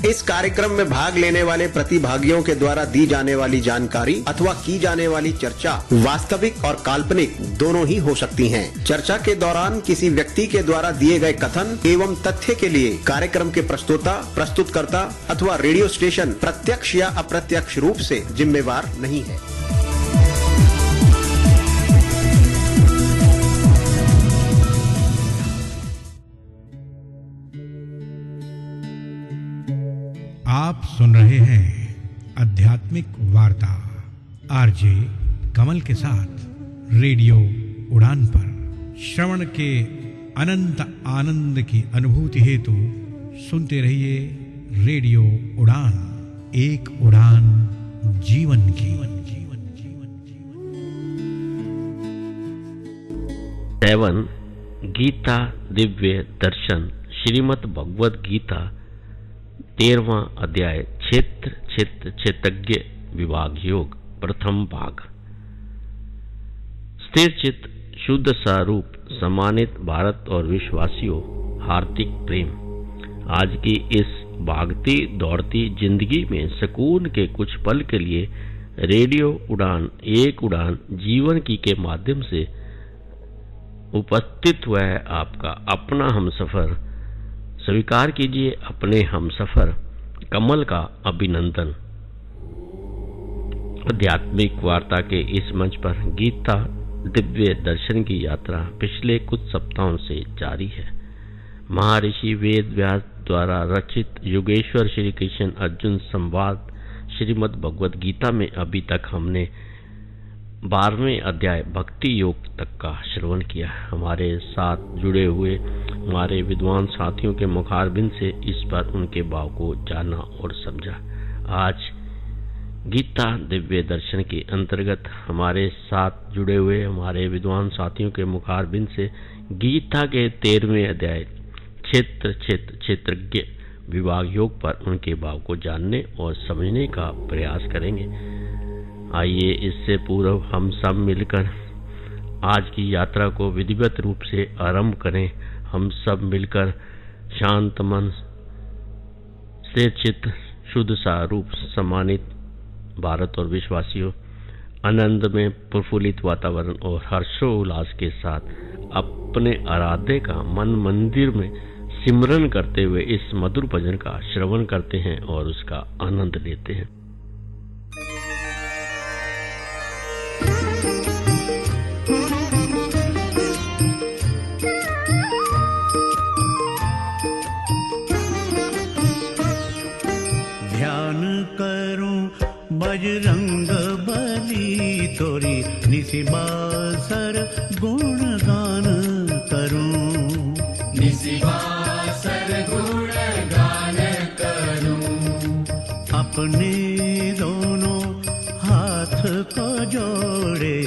इस कार्यक्रम में भाग लेने वाले प्रतिभागियों के द्वारा दी जाने वाली जानकारी अथवा की जाने वाली चर्चा वास्तविक और काल्पनिक दोनों ही हो सकती हैं। चर्चा के दौरान किसी व्यक्ति के द्वारा दिए गए कथन एवं तथ्य के लिए कार्यक्रम के प्रस्तोता, प्रस्तुतकर्ता अथवा रेडियो स्टेशन प्रत्यक्ष या अप्रत्यक्ष रूप से जिम्मेवार नहीं है। आप सुन रहे हैं आध्यात्मिक वार्ता आरजे कमल के साथ रेडियो उड़ान पर। श्रवण के अनंत आनंद की अनुभूति हेतु सुनते रहिए रेडियो उड़ान, एक उड़ान जीवन की। 7 गीता दिव्य दर्शन श्रीमद् भगवद गीता 13वां अध्याय क्षेत्र क्षेत्र क्षेत्रज्ञ विभाग योग प्रथम भाग। स्थिर चित्त शुद्ध स्वरूप सम्मानित भारत और विश्ववासियों, हार्दिक प्रेम। आज की इस भागती दौड़ती जिंदगी में सुकून के कुछ पल के लिए रेडियो उड़ान, एक उड़ान जीवन की के माध्यम से उपस्थित हुआ है आपका अपना हमसफर। स्वीकार कीजिए अपने हमसफर कमल का अभिनंदन। आध्यात्मिक वार्ता के इस मंच पर गीता दिव्य दर्शन की यात्रा पिछले कुछ सप्ताहों से जारी है। महर्षि वेद व्यास द्वारा रचित युगेश्वर श्री कृष्ण अर्जुन संवाद श्रीमद् भगवद गीता में अभी तक हमने 12वें अध्याय भक्ति योग तक का श्रवण किया। हमारे साथ जुड़े हुए हमारे विद्वान साथियों के मुखारबिंद से इस पर उनके भाव को जाना और समझा। आज गीता दिव्य दर्शन के अंतर्गत हमारे साथ जुड़े हुए हमारे विद्वान साथियों के मुखारबिंद से गीता के 13वें अध्याय क्षेत्र क्षेत्र क्षेत्रज्ञ विभाग योग पर उनके भाव को जानने और समझने का प्रयास करेंगे। आइए इससे पूर्व हम सब मिलकर आज की यात्रा को विधिवत रूप से आरंभ करें। हम सब मिलकर शांत मन, स्थिर चित्त, शुद्ध स्वरूप सम्मानित भारत और विश्ववासियों, आनंद में प्रफुल्लित वातावरण और हर्षोल्लास के साथ अपने आराध्य का मन मंदिर में सिमरन करते हुए इस मधुर भजन का श्रवण करते हैं और उसका आनंद लेते हैं। ध्यान करूं बजरंग बली तोरी निशिबासर गुणगान करूं, निशिबासर गुणगान करूं। अपने दोनों हाथ को जोड़े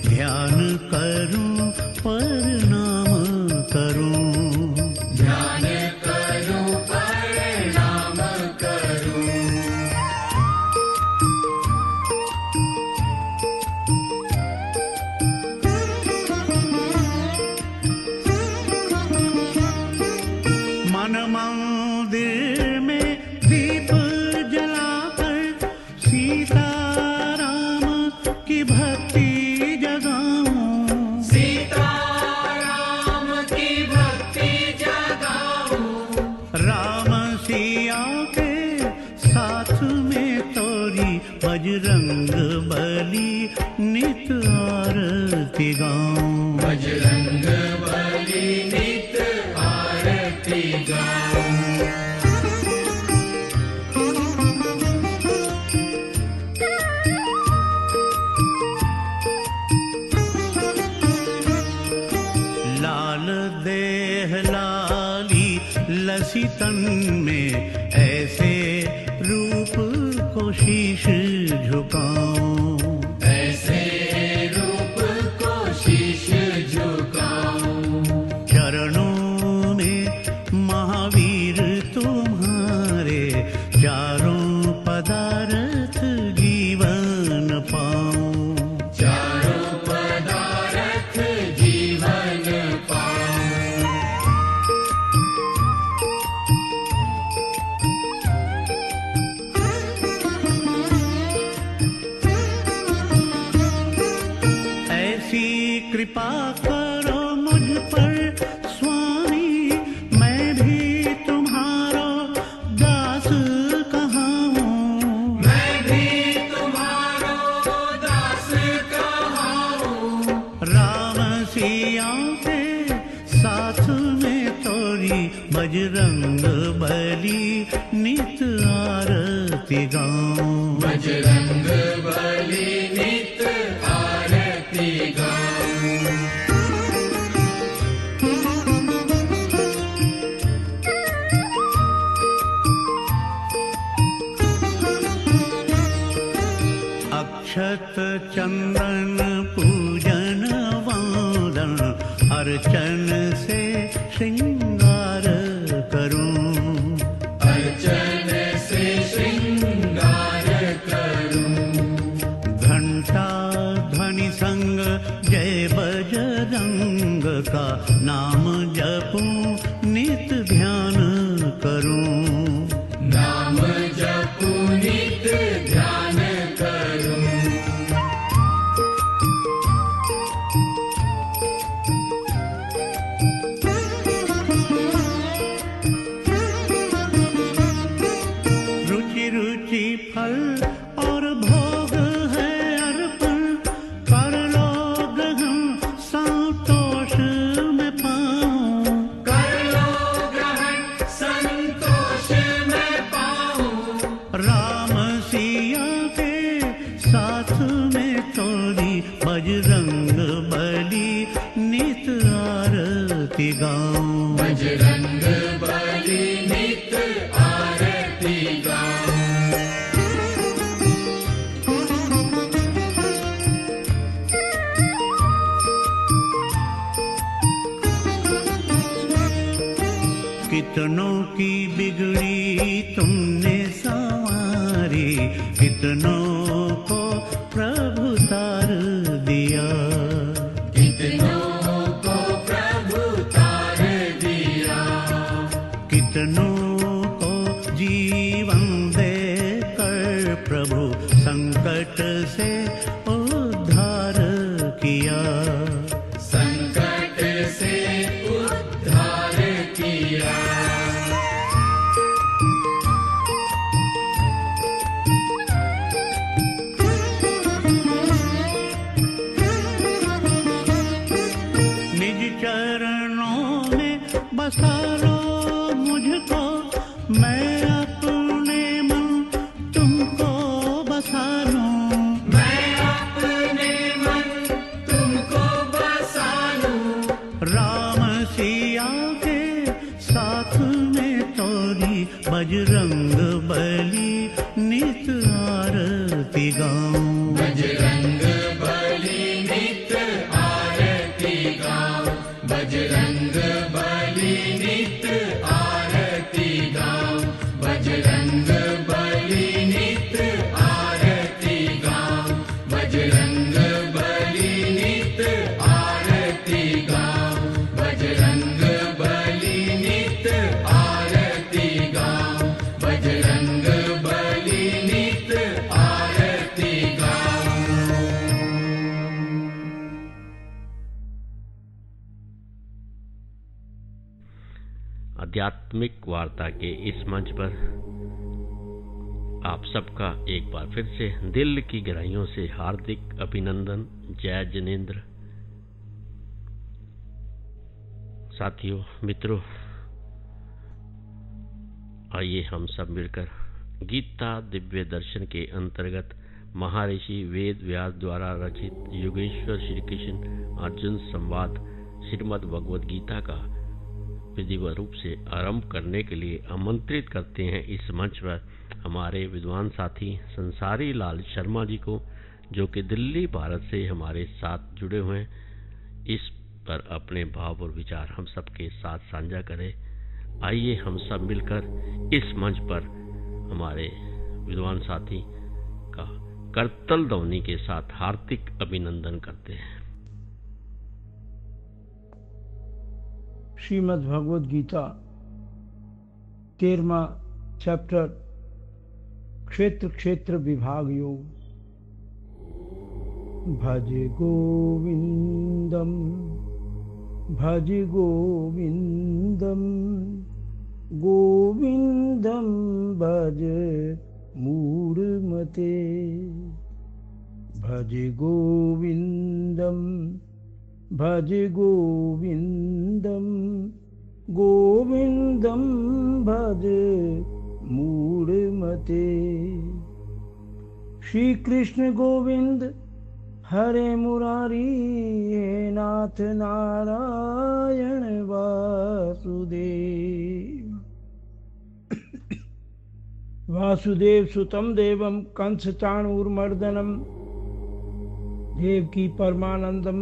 ध्यान करूं प्रणाम करूं, ध्यान करूं प्रणाम करूं। मन मंदिर में दीप जलाकर सीता राम की भक्ति जगाऊं, सीता राम की भक्ति जगाऊं। राम सिया के साथ में तोरी बजरंग बली नित आरती गाऊं, बजरंग बली नित आरती गाऊं। लाल देह लाली लसी तन में ऐसे रूप को शीश झुकाऊं, ऐसे रूप को शीश झुकाऊं। चरणों में महावीर तुम्हारे चारों पदार्थ जीवन पाऊं, चारों पदार्थ जीवन पाऊं। बजरंग बली नित आरती गाऊं। बजरंग बली नित आरती गाऊं। अक्षत चंदन पूजन वंदन अर्चन से श्रृंगार करूं। अर्चन से श्रृंगार करूं। घंटा ध्वनि संग जय बजरंग का नाम जपूं नित ध्यान करूं। नाम जपूं नित ध्यान करूं। रुचि रुचि फल और भोग है अर्पण कर लो ग्रहण संतोष में पाऊं। कर लो ग्रहण संतोष में पाऊं। राम सिया के साथ में तोरी बजरंग बली नित आरती गाऊं। बजरंग बली नित आरती गाऊं। कितनों की बिगड़ी तुमने संवारी, कितनों को प्रभु तार दिया। कितनों को प्रभु तार दिया। कितनों को जीवन दे कर प्रभु संकट से उद्धार किया। संकट से उद्धार किया। निज चरणों में बसा लो मुझको, मैं अपने मन तुमको बसा लूं। मैं अपने मन तुमको बसा लूं। राम सिया के साथ में तोरी बजरंग बली नित आरती गाऊं। बजरंग बली नित आरती गाऊं। बजरंग बली नित आरती गाऊं। बजरंग बली नित आरती गाऊं। बजरंग बली नित आरती गाऊं। बजरंग बली नित आरती गाऊं। बजरंग बली नित आरती गाऊं। आध्यात्मिक वार्ता के इस मंच पर आप सबका एक बार फिर से दिल की गहराइयों से हार्दिक अभिनंदन। जय जिनेंद्र। साथियों, मित्रों, आइए हम सब मिलकर गीता दिव्य दर्शन के अंतर्गत महर्षि वेद व्यास द्वारा रचित युगेश्वर श्री कृष्ण अर्जुन संवाद श्रीमद् भगवद गीता का विधिवत रूप से आरंभ करने के लिए आमंत्रित करते हैं इस मंच पर हमारे विद्वान साथी संसारी लाल शर्मा जी को, जो कि दिल्ली भारत से हमारे साथ जुड़े हुए हैं। इस पर अपने भाव और विचार हम सबके साथ साझा करें। आइए हम सब मिलकर इस मंच पर हमारे विद्वान साथी का करतल ध्वनि के साथ हार्दिक अभिनंदन करते हैं। श्रीमद् भगवद गीता 13वां चैप्टर क्षेत्र क्षेत्र विभाग योग। भज गोविंदम भज गोविंदम गोविंदम भज मूढ़मते। भज गोविंदम भज गोविंदम गोविंदम भज मूढ़मते। श्री कृष्ण गोविंद हरे मुरारी, हे नाथ नारायण वासुदेव। वासुदेव सुतम देवम कंस चाणूरमर्दनम, देवकी परमानंदम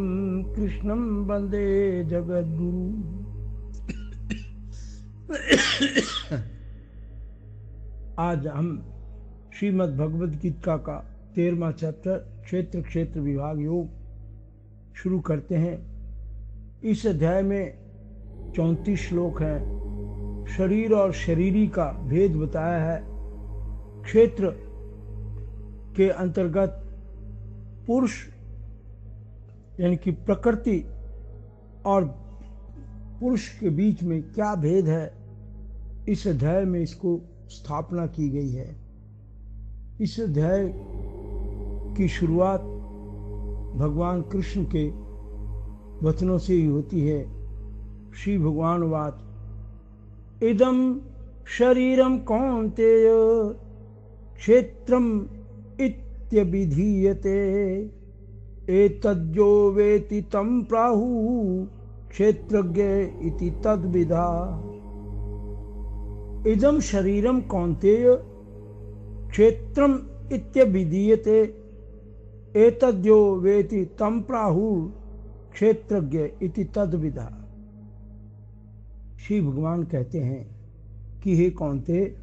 कृष्णम वंदे जगद्गुरु। आज हम श्रीमद् भगवद गीता का 13वां चैप्टर क्षेत्र क्षेत्र विभाग योग शुरू करते हैं। इस अध्याय में 34 श्लोक हैं। शरीर और शरीरी का भेद बताया है। क्षेत्र के अंतर्गत पुरुष यानी कि प्रकृति और पुरुष के बीच में क्या भेद है, इस अध्याय में इसको स्थापना की गई है। इस अध्याय की शुरुआत भगवान कृष्ण के वचनों से ही होती है। श्री भगवान वाच, इदम शरीरम कौन्तेय क्षेत्रम इत्यभिधीयते, एतद्यो वेति तं प्राहु क्षेत्रज्ञ इति तद्विधा। इदम शरीरम कौन्तेय क्षेत्रम इत्यभिधीयते, एतद्यो वेति तं प्राहु क्षेत्रज्ञ इति तद्विधा। श्री भगवान कहते हैं कि हे कौन्तेय,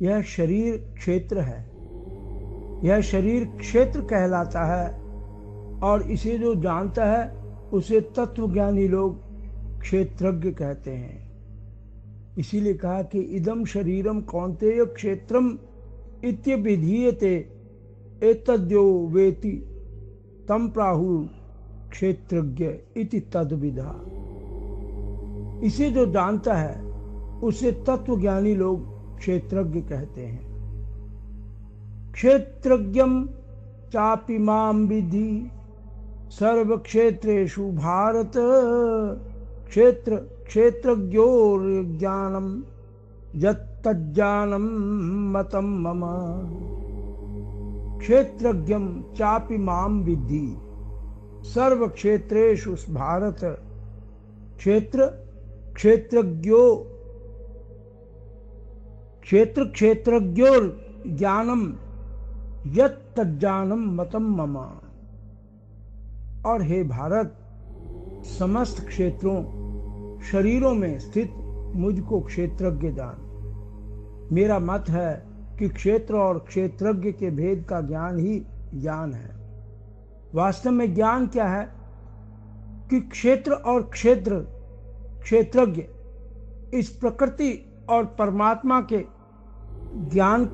यह शरीर क्षेत्र है। यह शरीर क्षेत्र कहलाता है और इसे जो जानता है उसे तत्वज्ञानी लोग क्षेत्रज्ञ कहते हैं। इसीलिए कहा कि इदम शरीरम कौन्तेय क्षेत्रम इत्यभिधीयते, एतद्यो वेति तं प्राहु क्षेत्रज्ञ इति तद्विधा। इसे जो जानता है उसे तत्वज्ञानी लोग क्षेत्रज्ञ कहते हैं। क्षेत्रज्ञम चापि मां विद्धि सर्व क्षेत्रेषु भारत, क्षेत्र क्षेत्रज्ञोर्ज्ञानम यत्तज्ज्ञानम मतम मम। क्षेत्रज्ञम चापि मां विद्धि सर्व क्षेत्रेषु भारत, क्षेत्र क्षेत्रज्ञो क्षेत्र क्षेत्रज्ञोर्ज्ञानम यत्तज्ज्ञानम मतम मम। और हे भारत, समस्त क्षेत्रों शरीरों में स्थित मुझको क्षेत्रज्ञ जान। मेरा मत है कि क्षेत्र और क्षेत्रज्ञ के भेद का ज्ञान ही ज्ञान है। वास्तव में ज्ञान क्या है कि क्षेत्र और क्षेत्रज्ञ इस प्रकृति और परमात्मा के ज्ञान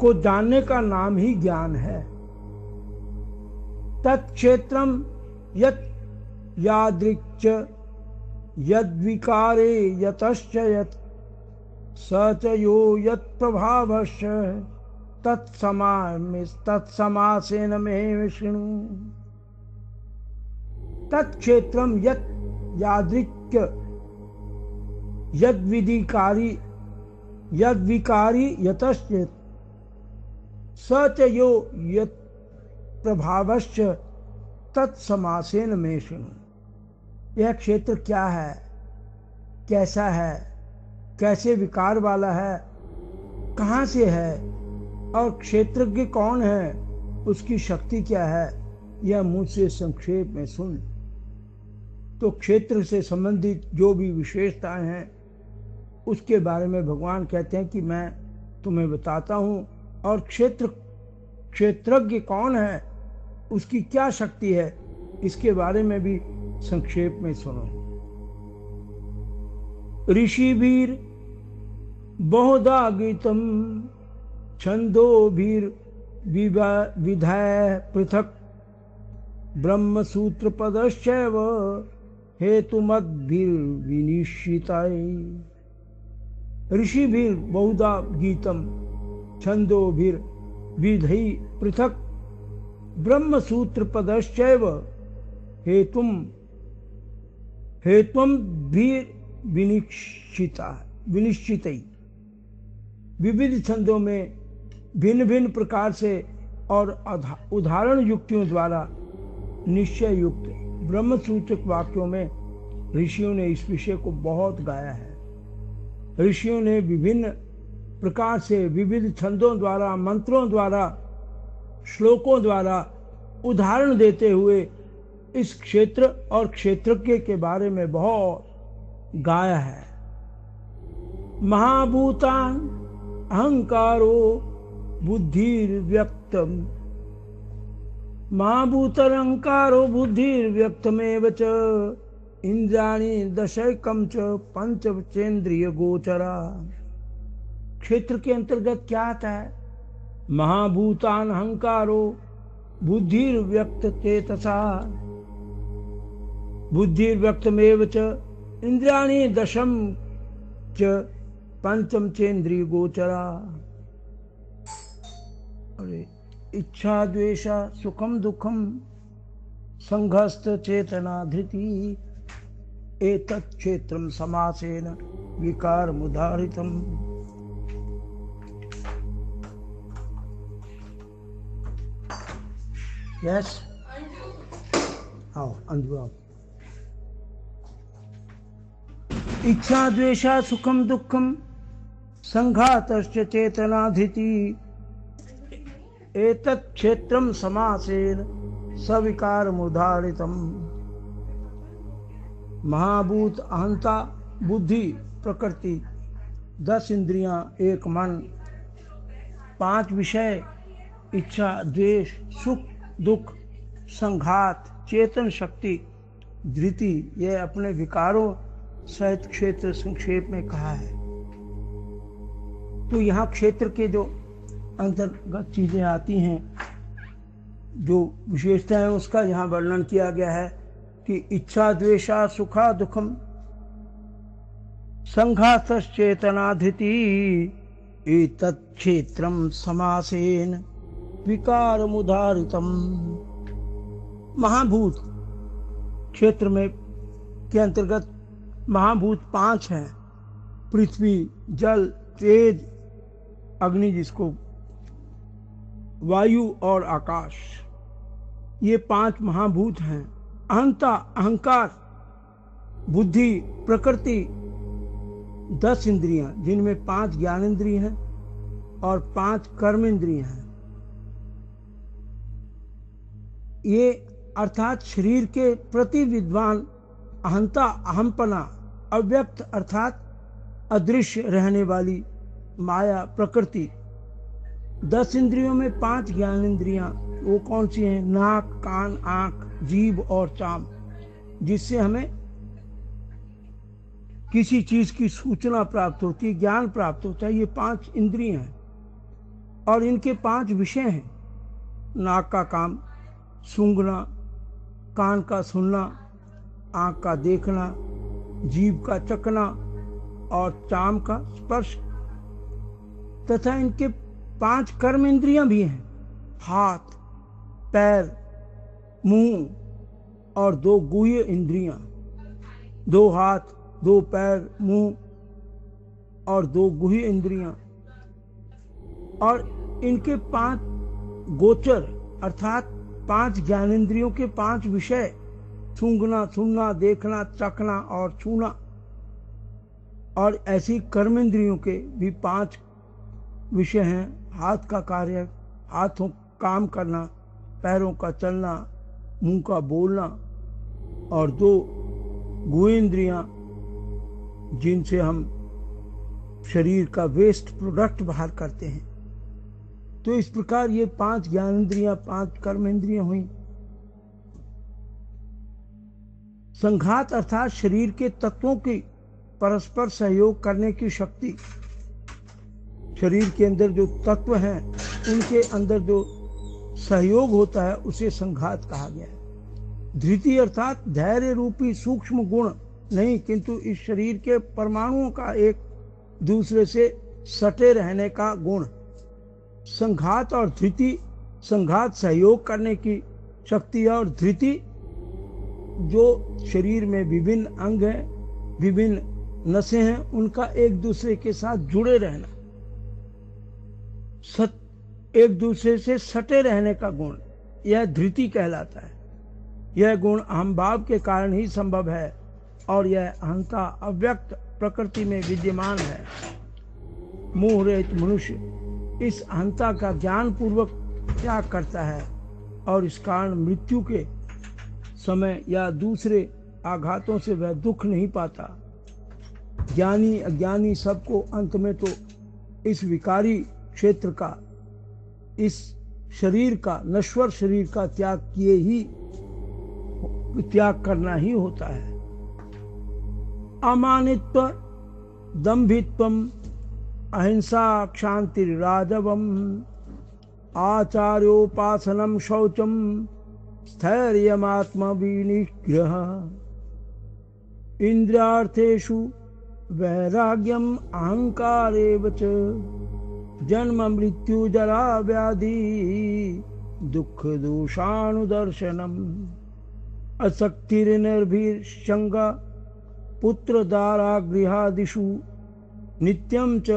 को जानने का नाम ही ज्ञान है। तत्क्षेत्रम यत् यादृक् यद्विकारे यतश्च यत् स च यो यत्प्रभावश्च तत्समासेन मे विष्णु। तत्क्षेत्रम यत् यादृक् यद्विकारी यतश्च यत् स च यो यत् प्रभावश्च तत्समासेन मे शृणु। यह क्षेत्र क्या है, कैसा है, कैसे विकार वाला है, कहाँ से है और क्षेत्रज्ञ कौन है, उसकी शक्ति क्या है, यह मुझसे संक्षेप में सुन। तो क्षेत्र से संबंधित जो भी विशेषताएं हैं उसके बारे में भगवान कहते हैं कि मैं तुम्हें बताता हूँ। और क्षेत्रज्ञ कौन है, उसकी क्या शक्ति है, इसके बारे में भी संक्षेप में सुनो। ऋषिभिर बहुधा गीतम छंदोभिर विधाय पृथक ब्रह्मसूत्र पदश्चैव हेतुमद्भिर विनिश्चिताय। ऋषिभिर बहुधा गीतम छंदोभिर विधि पृथक ब्रह्मसूत्र पदश्चैव हेतुम विनिश्चित विविध छंदों में भिन्न भिन्न प्रकार से और उदाहरण युक्तियों द्वारा निश्चय युक्त ब्रह्म सूचक वाक्यों में ऋषियों ने इस विषय को बहुत गाया है। ऋषियों ने विभिन्न प्रकार से विविध छंदों द्वारा, मंत्रों द्वारा, श्लोकों द्वारा उदाहरण देते हुए इस क्षेत्र और क्षेत्रज्ञ के बारे में बहुत गाया है। महाभूतान अहंकारो बुद्धिर्व्यक्तम, महाभूतरहंकारो बुद्धिर्व्यक्तमेव च इंद्रियाणि दशैकम च पंचचेन्द्रिय गोचरा। क्षेत्र के अंतर्गत क्या आता है? महाभूतान अहंकारो बुद्धिर्व्यक्त चेतसा, बुद्धिर्व्यक्तमेव च इंद्रियाणि दशम च पंचम चेन्द्रिय गोचरा। अरे इच्छा द्वेषा सुखम दुखम संघस्त चेतना धृति एतत् क्षेत्रम समासेन विकार मुदारितम। यस, आओ अंजू आओ। इच्छा द्वेषा सुखम दुखम संघातश्च चेतना धृति एतत् क्षेत्रम समासेन सविकार मुदारितम। महाभूत अहंता बुद्धि प्रकृति 10 इंद्रियां, एक मन, 5 विषय इच्छा द्वेष सुख दुख संघात चेतन शक्ति धृति, ये अपने विकारों सहित क्षेत्र संक्षेप में कहा है। तो यहाँ क्षेत्र के जो अंतर्गत चीजें आती हैं, जो विशेषता है, उसका यहाँ वर्णन किया गया है कि इच्छा द्वेषा सुखा दुखम संघातश्चेतना धृति एतत् क्षेत्रम समासेन विकार मुदारितम। महाभूत क्षेत्र में के अंतर्गत महाभूत 5 हैं। पृथ्वी, जल, तेज, अग्नि जिसको वायु और आकाश, ये 5 महाभूत हैं। अहंता अहंकार, बुद्धि प्रकृति 10 इंद्रियां, जिनमें 5 ज्ञानेंद्रिय हैं और 5 कर्मेंद्रिय हैं। ये अर्थात शरीर के प्रति विद्वान अहंता अहमपना, अव्यक्त अर्थात अदृश्य रहने वाली माया प्रकृति। 10 इंद्रियों में 5 ज्ञानेंद्रियां, वो कौन सी हैं? नाक, कान, आंख, जीभ और चाम, जिससे हमें किसी चीज की सूचना प्राप्त होती है, ज्ञान प्राप्त होता है। ये 5 इंद्रियां हैं और इनके 5 विषय हैं। नाक का काम सूंघना, कान का सुनना, आंख का देखना, जीभ का चखना और चाम का स्पर्श, तथा इनके 5 कर्म इंद्रियां भी हैं। हाथ, पैर, मुंह और 2 गुह्य इंद्रियां। 2 हाथ, 2 पैर, मुंह और 2 गुह्य इंद्रियां। और इनके 5 गोचर अर्थात 5 ज्ञानेंद्रियों के 5 विषय, सूंघना, सुनना, देखना, चखना और छूना। और ऐसी कर्मेंद्रियों के भी 5 विषय हैं। हाथ का कार्य, हाथों काम करना, पैरों का चलना, मुंह का बोलना और 2 गुहेंद्रियां, जिनसे हम शरीर का वेस्ट प्रोडक्ट बाहर करते हैं। तो इस प्रकार ये 5 ज्ञानेंद्रियां, 5 कर्मेंद्रियां हुई। संघात अर्थात शरीर के तत्वों की परस्पर सहयोग करने की शक्ति। शरीर के अंदर जो तत्व हैं, उनके अंदर जो सहयोग होता है, उसे संघात कहा गया है। धृति अर्थात धैर्य रूपी सूक्ष्म गुण नहीं, किंतु इस शरीर के परमाणुओं का एक दूसरे से सटे रहने का गुण। संघात और धृति, संघात सहयोग करने की शक्ति और धृति जो शरीर में विभिन्न अंग हैं, विभिन्न नसें हैं उनका एक दूसरे के साथ जुड़े रहना, एक दूसरे से सटे रहने का गुण, यह धृति कहलाता है। यह गुण अहंभाव के कारण ही संभव है और यह अहंता अव्यक्त प्रकृति में विद्यमान है। मोह रहित मनुष्य इस अहंता का ज्ञान पूर्वक त्याग करता है और इस कारण मृत्यु के समय या दूसरे आघातों से वह दुख नहीं पाता। ज्ञानी अज्ञानी सबको अंत में तो इस विकारी क्षेत्र का, इस शरीर का, नश्वर शरीर का त्याग करना ही होता है। अमानित्व दंभित्वम अहिंसा क्षांतिराजवम आचार्योपासनम शौचम स्थैर्यमात्म विनिग्रह इंद्रियार्थेषु वैराग्यम अहंकारेव च जन्म मृत्यु जरा व्याधि दुख दोषानुदर्शनम असक्तिर्निर्भीर्षंग पुत्र दारा गृहादिषु नित्यं च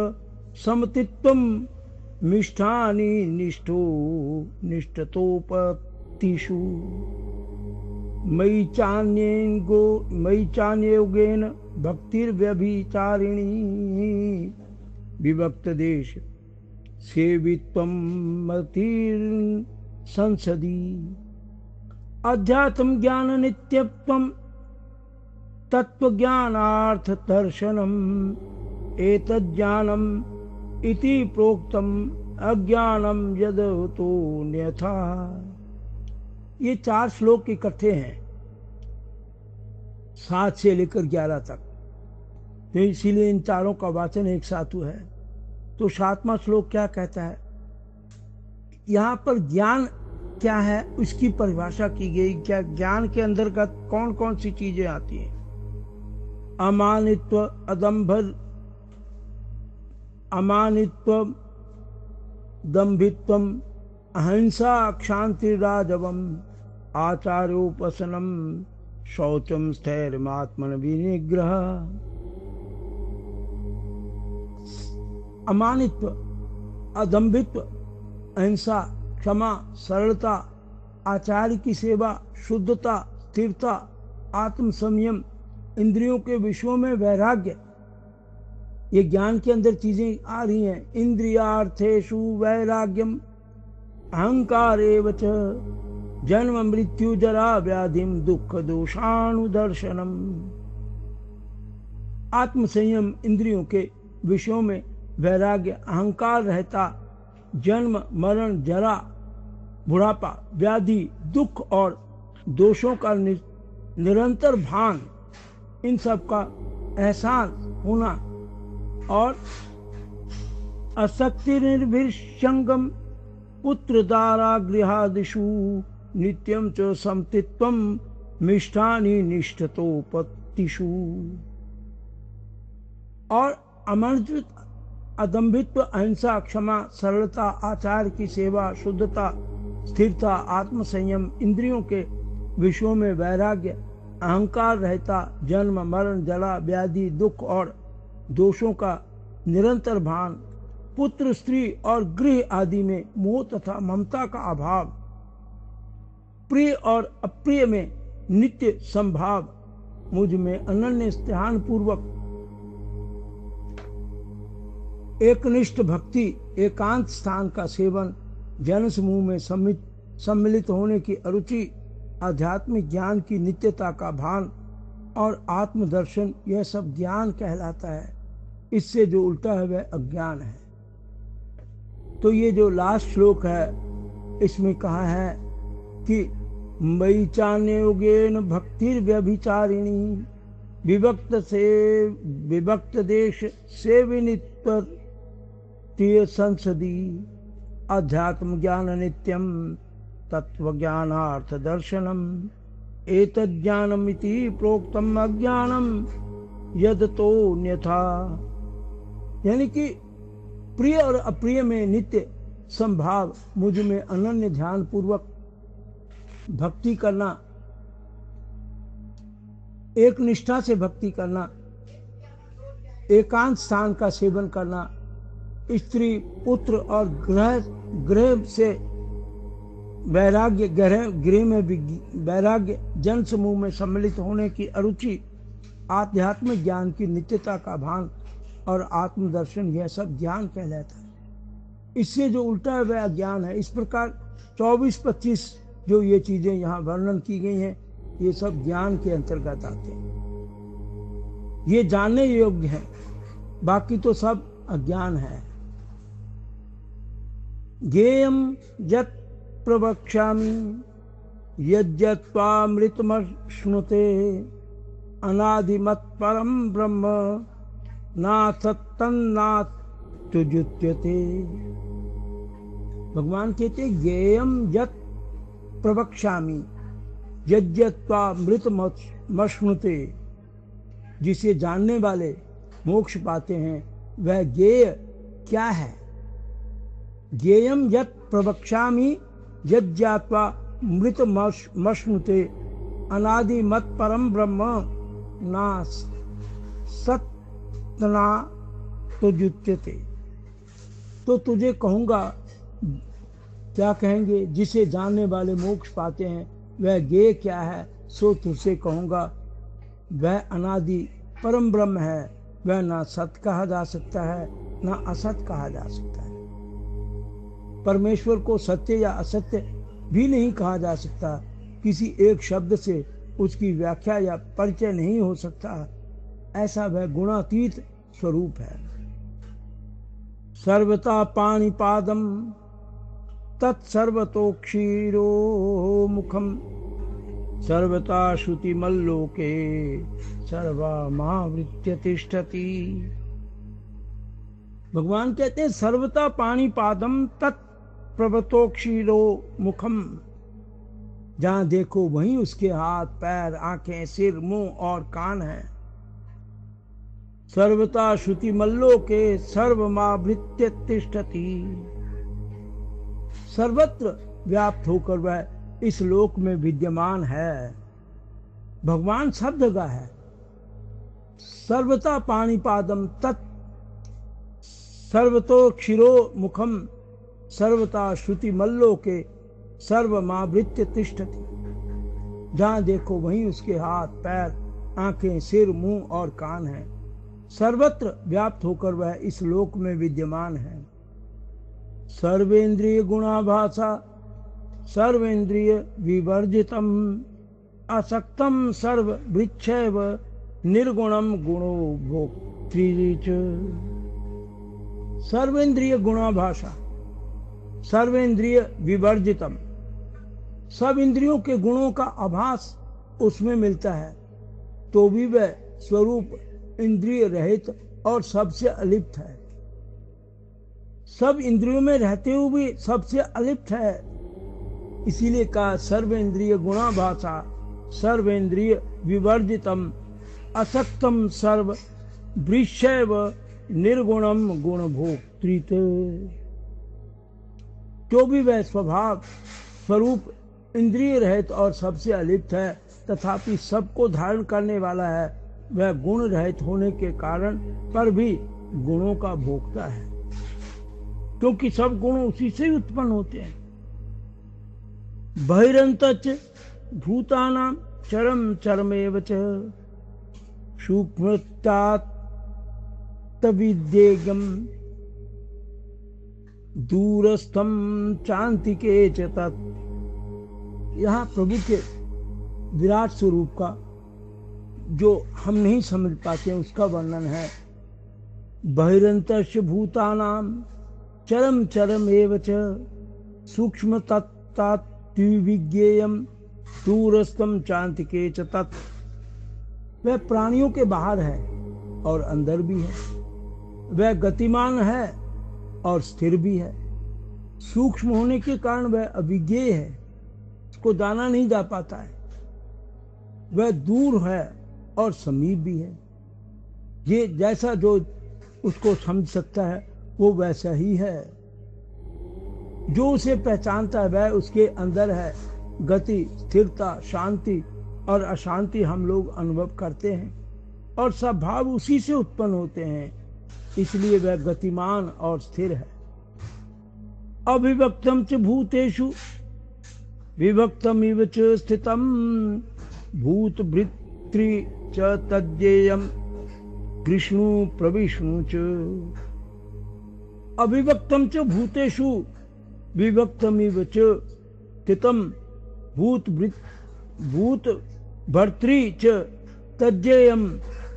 समतित्वम मिष्ठानि निष्ठतोपतिषु मयि चान्योगेन भक्तिर्व्यभिचारिणी विभक्त देश सेवित्वम मतिर्संसदि अध्यात्म ज्ञान नित्यत्वम तत्व ज्ञानार्थ दर्शनम एतज्ज्ञानम इति प्रोक्तम अज्ञानम यदतो न्यथा। ये 4 श्लोक इकट्ठे हैं 7 से लेकर 11 तक, तो इसीलिए इन चारों का वाचन एक साथ हुआ है। तो 7वां श्लोक क्या कहता है? यहाँ पर ज्ञान क्या है उसकी परिभाषा की गई। क्या ज्ञान के अंतर्गत कौन कौन सी चीजें आती हैं? अमानित्व दंभित्वम अहिंसा क्षांतिराजवम आचार्योपासनम शौचम स्थैर्यमात्मन विनिग्रह। अमानित्व, अदंभित्व, अहिंसा, क्षमा, सरलता, आचार्य की सेवा, शुद्धता, स्थिरता, आत्म संयम, इंद्रियों के विषयों में वैराग्य, ये ज्ञान के अंदर चीजें आ रही हैं। इंद्रियार्थेषु वैराग्यम अहंकारेव च जन्म मृत्यु जरा व्याधिम दुख दोषानुदर्शनम। आत्म संयम, इंद्रियों के विषयों में वैराग्य, अहंकार रहता, जन्म मरण जरा बुढ़ापा व्याधि दुख और दोषों का निरंतर भान, इन सब का एहसास होना, और असक्ति निर्भिर्षंगम पुत्र दारा गृहादिषु नित्यम च समतित्वम मिष्ठानि निष्ठतोपतिषु। और अमर्जित, अदंभित्व, अहिंसा, क्षमा, सरलता, आचार की सेवा, शुद्धता, स्थिरता, आत्म संयम, इंद्रियों के विषयों में वैराग्य, अहंकार रहता, जन्म मरण जरा व्याधि दुख और दोषों का निरंतर भान, पुत्र स्त्री और गृह आदि में मोह तथा ममता का अभाव, प्रिय और अप्रिय में नित्य संभाव, मुझ में अनन्य ध्यान पूर्वक एकनिष्ठ भक्ति, एकांत स्थान का सेवन, जन समूह में सम्मिलित होने की अरुचि, आध्यात्मिक ज्ञान की नित्यता का भान और आत्मदर्शन, यह सब ज्ञान कहलाता है। इससे जो उल्टा है वह अज्ञान है। तो ये जो लास्ट श्लोक है इसमें कहा है कि मयि चान्योगेन भक्तिर्व्यभिचारिणी विभक्त देश सेविनित्व संसदी अध्यात्म ज्ञान नित्यम तत्व ज्ञानार्थ दर्शनम एतज्ज्ञानमिति प्रोक्तम अज्ञानम यदतो न्यथा। यानी कि प्रिय और अप्रिय में नित्य संभाव, मुझ में अनन्य ध्यान पूर्वक भक्ति करना, एक निष्ठा से भक्ति करना, एकांत स्थान का सेवन करना, स्त्री पुत्र और ग्रह से वैराग्य, गृह में भी वैराग्य, जन समूह में सम्मिलित होने की अरुचि, आध्यात्मिक ज्ञान की नित्यता का भान और आत्मदर्शन, यह सब ज्ञान कहलाता है। इससे जो उल्टा है वह अज्ञान है। इस प्रकार 24-25 जो ये चीजें यहाँ वर्णन की गई हैं, ये सब ज्ञान के अंतर्गत आते हैं, ये जानने योग्य है, बाकी तो सब अज्ञान है। ज्ञेयं यत् प्रवक्ष्यामि यज्जत्वामृतमश्नुते अनादिमत् परम ब्रह्म नाथतन्नात्युच्यते। भगवान कहते ज्ञेयं यत् प्रवक्ष्यामि यज्जत्वामृतमश्नुते, जिसे जानने वाले मोक्ष पाते हैं, वह ज्ञेय क्या है? ज्ञेयं यत् प्रवक्ष्यामि यज्ञात्वा मृतमश्नुते अनादि मत परम ब्रह्म ना सतना तुज्यते। तो तुझे कहूँगा, क्या कहेंगे? जिसे जानने वाले मोक्ष पाते हैं वह ज्ञेय क्या है? सो तुझसे कहूँगा वह अनादि परम ब्रह्म है, वह ना सत कहा जा सकता है ना असत कहा जा सकता है। परमेश्वर को सत्य या असत्य भी नहीं कहा जा सकता, किसी एक शब्द से उसकी व्याख्या या परिचय नहीं हो सकता, ऐसा वह गुणातीत स्वरूप है। सर्वता पाणिपादम तत्सर्वतोक्षीरो मुखम सर्वता श्रुतिमल्लोके सर्वमावृत्य तिष्ठति। भगवान कहते हैं सर्वता पाणिपादम तत्प्रवतोक्षीरो मुखम, जहां देखो वहीं उसके हाथ पैर आंखें सिर मुंह और कान हैं। सर्वता श्रुतिमल्लोके सर्वमावृत्य तिष्ठति, सर्वत्र व्याप्त होकर वह इस लोक में विद्यमान है। भगवान सब जगह है। सर्वता पाणिपादम तत् सर्वतोक्षिरो मुखम सर्वता श्रुतिमल्लोके सर्वमावृत्य तिष्ठति, जहां देखो वहीं उसके हाथ पैर आंखें सिर मुंह और कान हैं। सर्वत्र व्याप्त होकर वह इस लोक में विद्यमान है। सर्वेंद्रिय गुणाभासा सर्वेंद्रिय विवर्जितम असक्तम सर्व वृक्षैव निर्गुणम गुणो भोक्तृच। सर्वेंद्रिय गुणाभासा सर्वेंद्रिय विवर्जितम, सब इंद्रियों के गुणों का आभास उसमें मिलता है, तो भी वह स्वरूप इंद्रिय रहित और सबसे अलिप्त है। सब इंद्रियों में रहते हुए भी सबसे अलिप्त है, इसीलिए कहा सर्वेंद्रिय गुणाभासा सर्वेंद्रिय विवर्जितम असक्तम सर्व वृक्षैव निर्गुणम गुणभोक्तृत। जो भी वह स्वभाव स्वरूप इंद्रिय रहित और सबसे अलिप्त है, तथापि सबको धारण करने वाला है, वह गुण रहित होने के कारण पर भी गुणों का भोक्ता है, क्योंकि सब गुण उसी से ही उत्पन्न होते हैं। बहिरंतच भूतानां चरम चरमेव च सूक्ष्मतात् तविद्येयम् दूरस्थम चान्तिके च तत्। यहाँ प्रभु के विराट स्वरूप का जो हम नहीं समझ पाते हैं उसका वर्णन है। बहिरंतश्च भूतानां चरम चरम एव च सूक्ष्म तत्विज्ञेयम् दूरस्थम चान्तिके च तत्। वह प्राणियों के बाहर है और अंदर भी है, वह गतिमान है और स्थिर भी है। सूक्ष्म होने के कारण वह अविज्ञेय है, उसको जाना नहीं जा पाता है। वह दूर है और समीप भी है। ये जैसा जो उसको समझ सकता है वो वैसा ही है। जो उसे पहचानता है वह उसके अंदर है। गति, स्थिरता, शांति और अशांति हम लोग अनुभव करते हैं। और सब भाव उसी से उत्पन्न होते हैं, इसलिए वह गतिमान और स्थिर है। अविभक्तम च भूतेषु विभक्तमिव च स्थितम भूत भृतृ च तज्जेयम कृष्णु प्रविष्णु च। अविभक्तम च भूतेषु विभक्तमिव च स्थितम भूत भर्तृ च तज्जेयम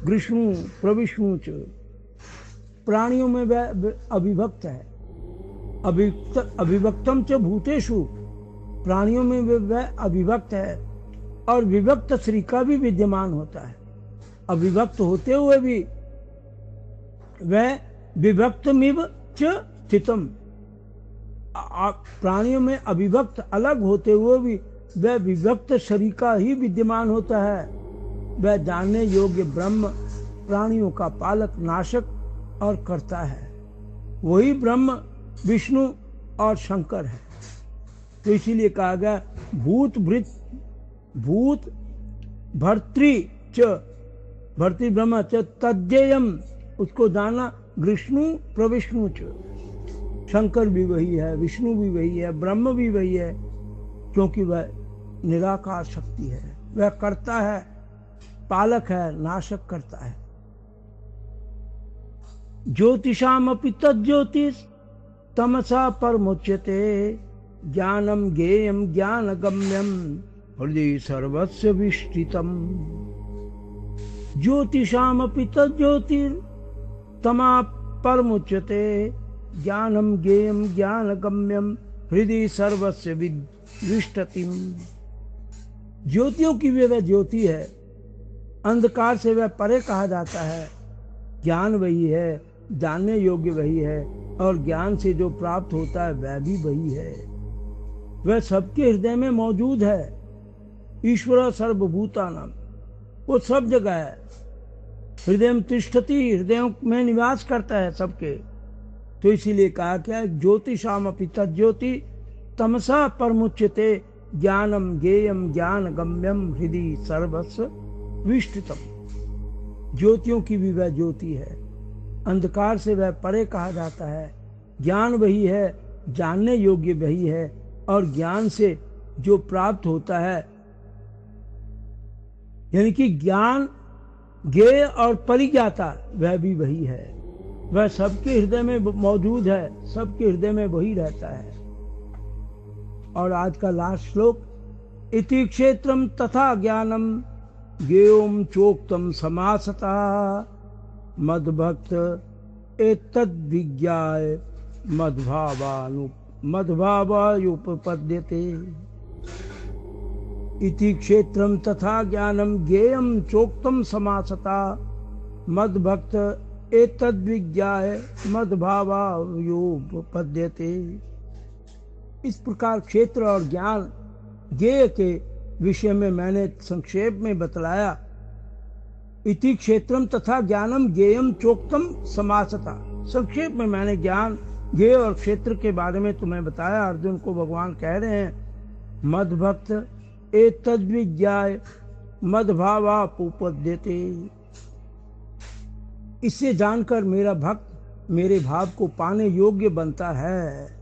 कृष्णु प्रविष्णु च। प्राणियों में वह अविभक्त है। अविभक्तम च भूतेषु, प्राणियों में वह अविभक्त है और विभक्त श्री का भी विद्यमान होता है। अविभक्त होते हुए भी वह विभक्तमिव च स्थितम, प्राणियों में अविभक्त अलग होते हुए भी वह विभक्त शरीर का ही विद्यमान होता है। वह जानने योग्य ब्रह्म प्राणियों का पालक, नाशक और कर्ता है। वही ब्रह्म विष्णु और शंकर है। तो इसीलिए कहा गया भूत भर्तृ च, भर्तृ ब्रह्म च तज्जेयम, उसको जाना विष्णु प्रविष्णु च। शंकर भी वही है, विष्णु भी वही है, ब्रह्म भी वही है, क्योंकि वह निराकार शक्ति है। वह करता है, पालक है, नाशक करता है। ज्योतिषामपि तज्ज्योतिष तमसा परमुच्यते ज्ञानम ज्ञेयम ज्ञानगम्यम हृदय सर्वस्य विष्टितम। ज्योतिषामपि तज्ज्योतिर् तमा परमुच्यते ज्ञानम ज्ञेयम ज्ञानगम्यम हृदय सर्वस्य विष्टतिम। ज्योतियों की भी वह ज्योति है, अंधकार से वह परे कहा जाता है। ज्ञान वही है, जानने योग्य वही है, और ज्ञान से जो प्राप्त होता है वह भी वही है। वह सबके हृदय में मौजूद है। ईश्वर सर्वभूतानां, वो सब जगह है। हृदय में तिष्ठति, हृदयों में निवास करता है सबके। तो इसीलिए कहा क्या, ज्योतिषामपि तज्ज्योति तमसा परमुच्यते ज्ञानम ज्ञेयम ज्ञान गम्यम हृदय सर्वस्व विष्टितम। ज्योतियों की भी वह ज्योति है, अंधकार से वह परे कहा जाता है। ज्ञान वही है, जानने योग्य वही है, और ज्ञान से जो प्राप्त होता है, यानी कि ज्ञान ज्ञेय और परिज्ञाता, वह भी वही है। वह सबके हृदय में मौजूद है, सबके हृदय में वही रहता है। और आज का लास्ट श्लोक, इति क्षेत्रम तथा ज्ञानम ज्ञेयम चोक्तम समासता मद्भक्त एतद्विज्ञाय मद्भावायुपपद्यते। इति क्षेत्रम तथा ज्ञानम ज्ञेयम चोक्तम समासता मद्भक्त एतद्विज्ञाय मद्भावायुपपद्यते। इस प्रकार क्षेत्र और ज्ञान ज्ञेय के विषय में मैंने संक्षेप में बतलाया। इति क्षेत्रम तथा ज्ञानम ज्ञेयम चोक्तम समासता, संक्षेप में मैंने ज्ञान ज्ञेय और क्षेत्र के बारे में तुम्हें बताया। अर्जुन को भगवान कह रहे हैं, मद्भक्त एतद्विज्ञाय मद्भावापुपद्यते। इससे जानकर मेरा भक्त मेरे भाव को पाने योग्य बनता है।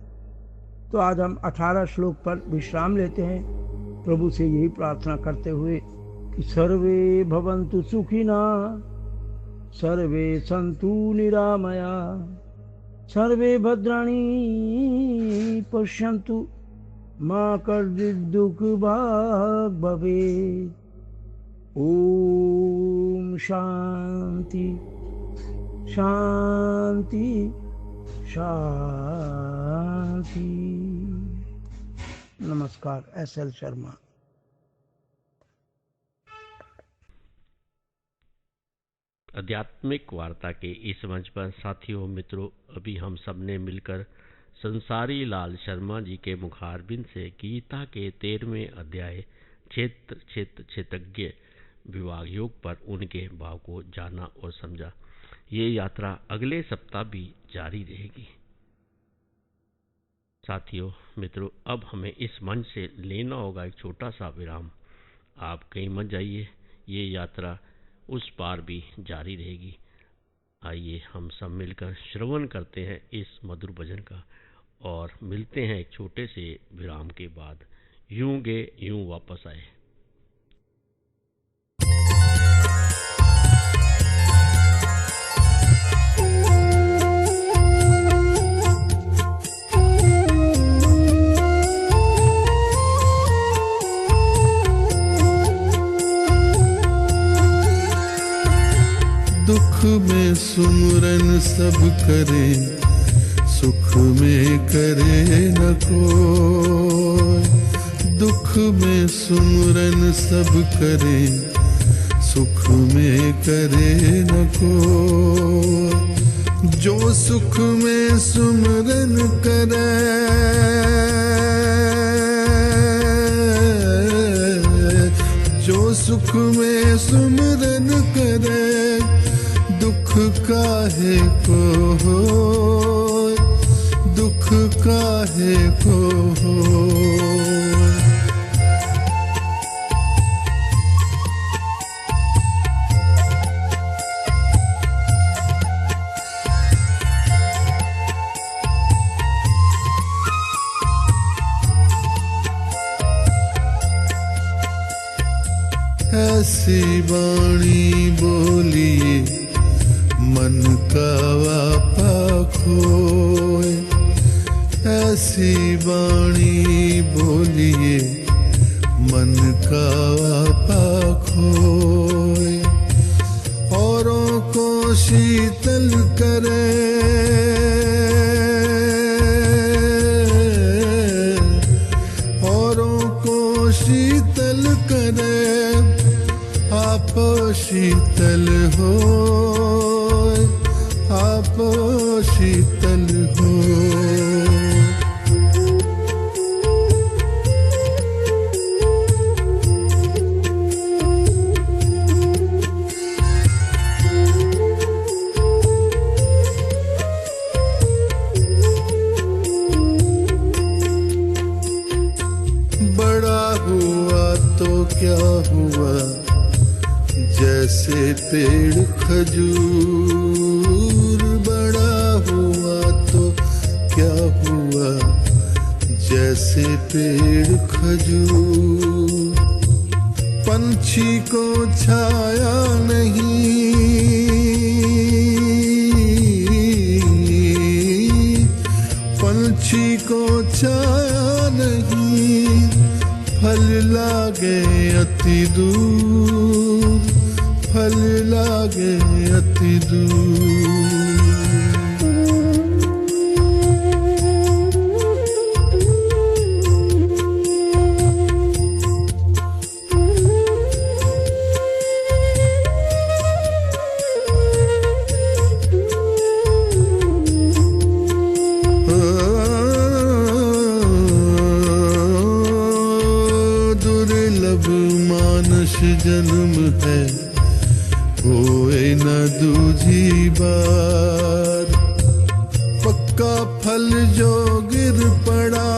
तो आज हम 18 श्लोक पर विश्राम लेते हैं, प्रभु से यही प्रार्थना करते हुए कि सर्वे भवन्तु सुखिना, सर्वे सन्तु निरामया, सर्वे भद्राणि पश्यन्तु मा कश्चित् दुःख भाग् भवेत्। ओम शांति शांति शांति। नमस्कार, SL शर्मा। आध्यात्मिक वार्ता के इस मंच पर साथियों, मित्रों, अभी हम सब ने मिलकर संसारी लाल शर्मा जी के मुखारबिंद से गीता के 13वें अध्याय क्षेत्र क्षेत्र क्षेत्रज्ञ विभाग योग पर उनके भाव को जाना और समझा। ये यात्रा अगले सप्ताह भी जारी रहेगी। साथियों, मित्रों, अब हमें इस मंच से लेना होगा एक छोटा सा विराम। आप कहीं मत जाइए, ये यात्रा उस पार भी जारी रहेगी। आइए हम सब मिलकर श्रवण करते हैं इस मधुर भजन का और मिलते हैं एक छोटे से विराम के बाद। यूं गए यूं वापस आए। दुख में सुमरन सब करे, सुख में करे न कोई। दुख में सुमरन सब करे, सुख में करे न कोई। जो सुख में सुमरन करे, जो सुख में सुमरन करे, दुख काहे को होय, दुख काहे को होय। ऐसी वाणी बोलिए मन का वापा खोए। ऐसी वाणी बोलिए मन का वापा खोए। औरों को शीतल करे, औरों को शीतल करे, आप शीतल हो, आप शीतल हो। बड़ा हुआ तो क्या हुआ, जैसे पेड़ खजूर। बड़ा हुआ तो क्या हुआ, जैसे पेड़ खजूर। पंछी को छाया नहीं, पंछी को छाया नहीं। फल लागे अति दूर, फल लागे अति दूर। दुर्लभ मानुष जन्म है, होए न दूजी बार। पक्का फल जो गिर पड़ा,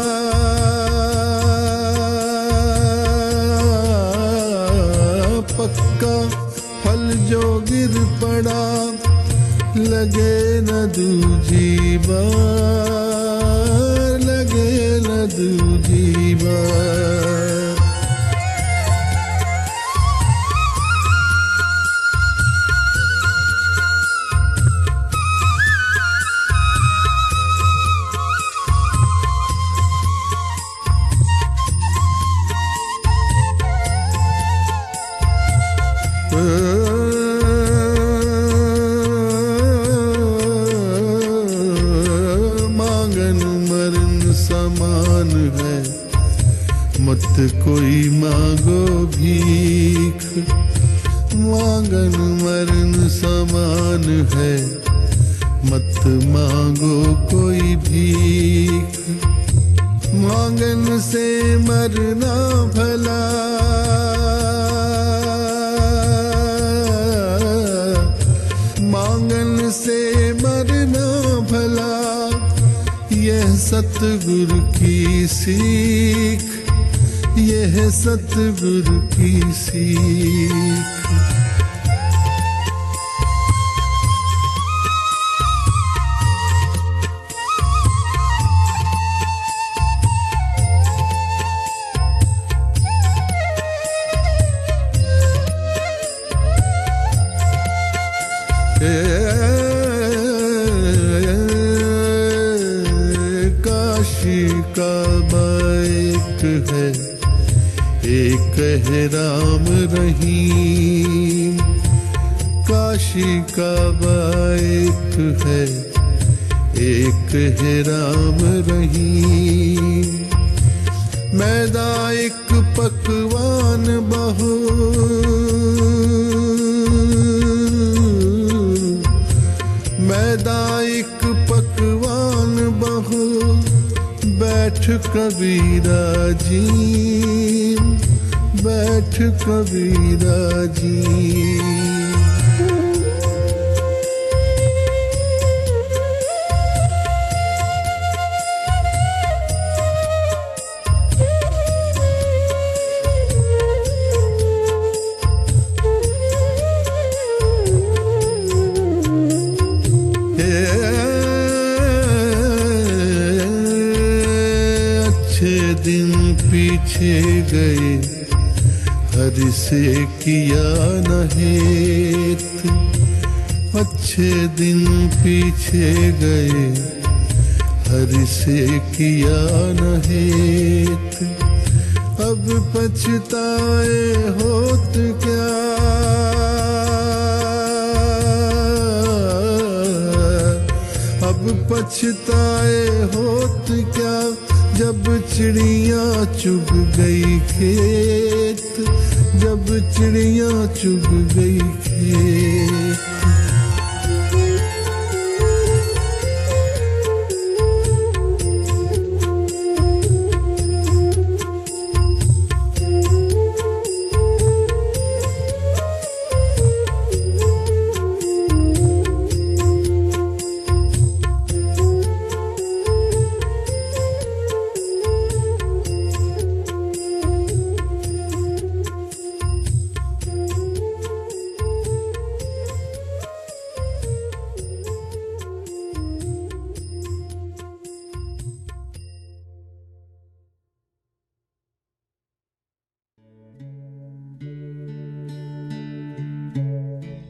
पक्का फल जो गिर पड़ा, लगे न दूजी बार, लगे न दूजी बार। मांगन मरण समान है, मत कोई मांगो भीख। मांगन मरण समान है, मत मांगो कोई भीख। मांगन से मरना भला, मांगन से मरना भला। यह सतगुरु की सीख, यह सतगुरु की सीख। काशी का एक है, एक है राम रहीम। काशी का एक है, एक है राम रहीम। मैदा एक पकवान बहु, मैदा एक पकवान बहु। बैठ कबीरा जी, बैठ कबीरा जी। पीछे गए हरि से किया न हेत। अच्छे दिन पीछे गए हरि से किया न हेत। अब पछताए होत क्या, अब पछताए होत क्या। जब चिड़िया चुग गई खेत, जब चिड़िया चुग गई खेत।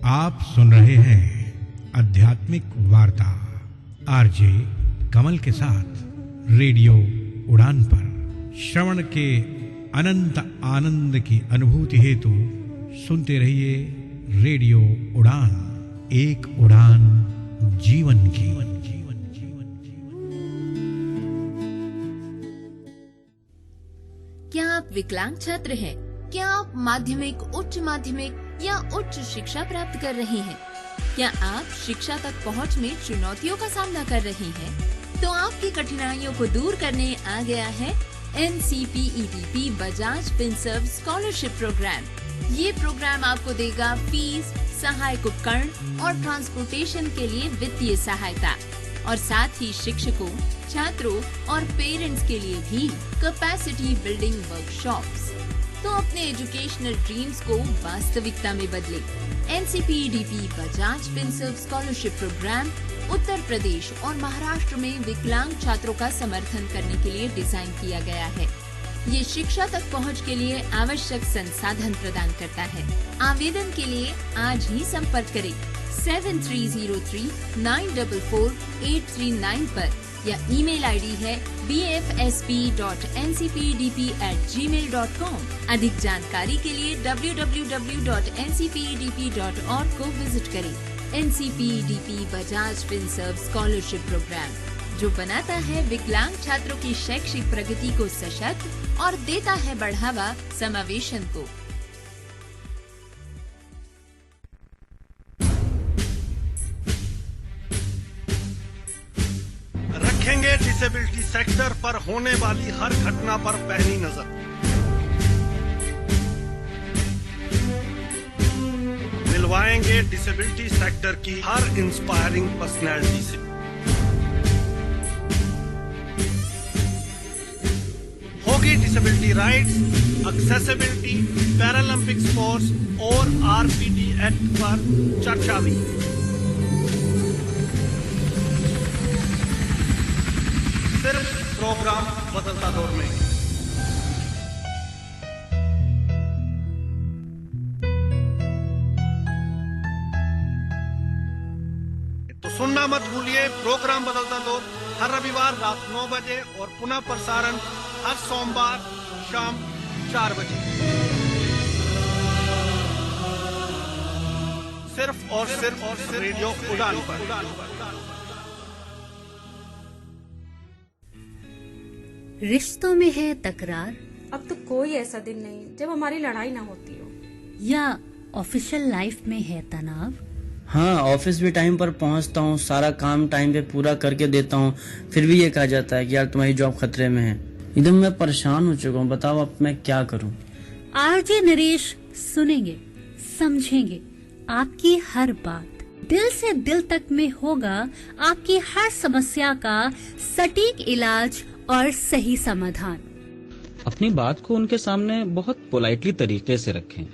आप सुन रहे हैं आध्यात्मिक वार्ता आरजे कमल के साथ रेडियो उड़ान पर। श्रवण के अनंत आनंद की अनुभूति हेतु सुनते रहिए रेडियो उड़ान, एक उड़ान जीवन की। क्या आप विकलांग छात्र हैं? क्या आप माध्यमिक, उच्च माध्यमिक या उच्च शिक्षा प्राप्त कर रहे हैं? क्या आप शिक्षा तक पहुंच में चुनौतियों का सामना कर रहे हैं? तो आपकी कठिनाइयों को दूर करने आ गया है NCPEDP Bajaj Finserv scholarship program. ये प्रोग्राम आपको देगा फीस, सहायक उपकरण और ट्रांसपोर्टेशन के लिए वित्तीय सहायता, और साथ ही शिक्षकों, छात्रों और पेरेंट्स के लिए भी कैपेसिटी बिल्डिंग वर्कशॉप्स। तो अपने एजुकेशनल ड्रीम्स को वास्तविकता में बदले। NCPEDP Bajaj Finserv scholarship programme Uttar Pradesh और महाराष्ट्र में विकलांग छात्रों का समर्थन करने के लिए डिजाइन किया गया है। ये शिक्षा तक पहुंच के लिए आवश्यक संसाधन प्रदान करता है। आवेदन के लिए आज ही संपर्क करें 7303944839 पर, या ईमेल आईडी है bfsp.ncpedp@gmail.com। अधिक जानकारी के लिए www.ncpedp.org को विजिट करें। NCPEDP Bajaj Finserv scholarship program, जो बनाता है विकलांग छात्रों की शैक्षिक प्रगति को सशक्त और देता है बढ़ावा समावेशन को। रखेंगे डिसेबिलिटी सेक्टर पर होने वाली हर घटना पर पहली नजर। मिलवाएंगे डिसेबिलिटी सेक्टर की हर इंस्पायरिंग पर्सनैलिटी से। होगी disability rights, accessibility, Paralympic sports और RPT एक्ट पर चर्चा भी। सिर्फ प्रोग्राम बदलता दौर में। तो सुनना मत भूलिए प्रोग्राम बदलता दौर हर रविवार रात 9 बजे और पुनः प्रसारण हर सोमवार शाम 4 बजे। सिर्फ और सिर्फ रेडियो उड़ान पर। रिश्तों में है तकरार, अब तो कोई ऐसा दिन नहीं जब हमारी लड़ाई ना होती हो। या ऑफिशियल लाइफ में है तनाव। हाँ, ऑफिस भी टाइम पर पहुंचता हूँ, सारा काम टाइम पे पूरा करके देता हूँ, फिर भी ये कहा जाता है कि यार तुम्हारी जॉब खतरे में है। एकदम मैं परेशान हो चुका हूँ, बताओ अब मैं क्या करूँ। आरजे नरेश सुनेंगे, समझेंगे आपकी हर बात, दिल से दिल तक में होगा आपकी हर समस्या का सटीक इलाज और सही समाधान। अपनी बात को उनके सामने बहुत पोलाइटली तरीके से रखें,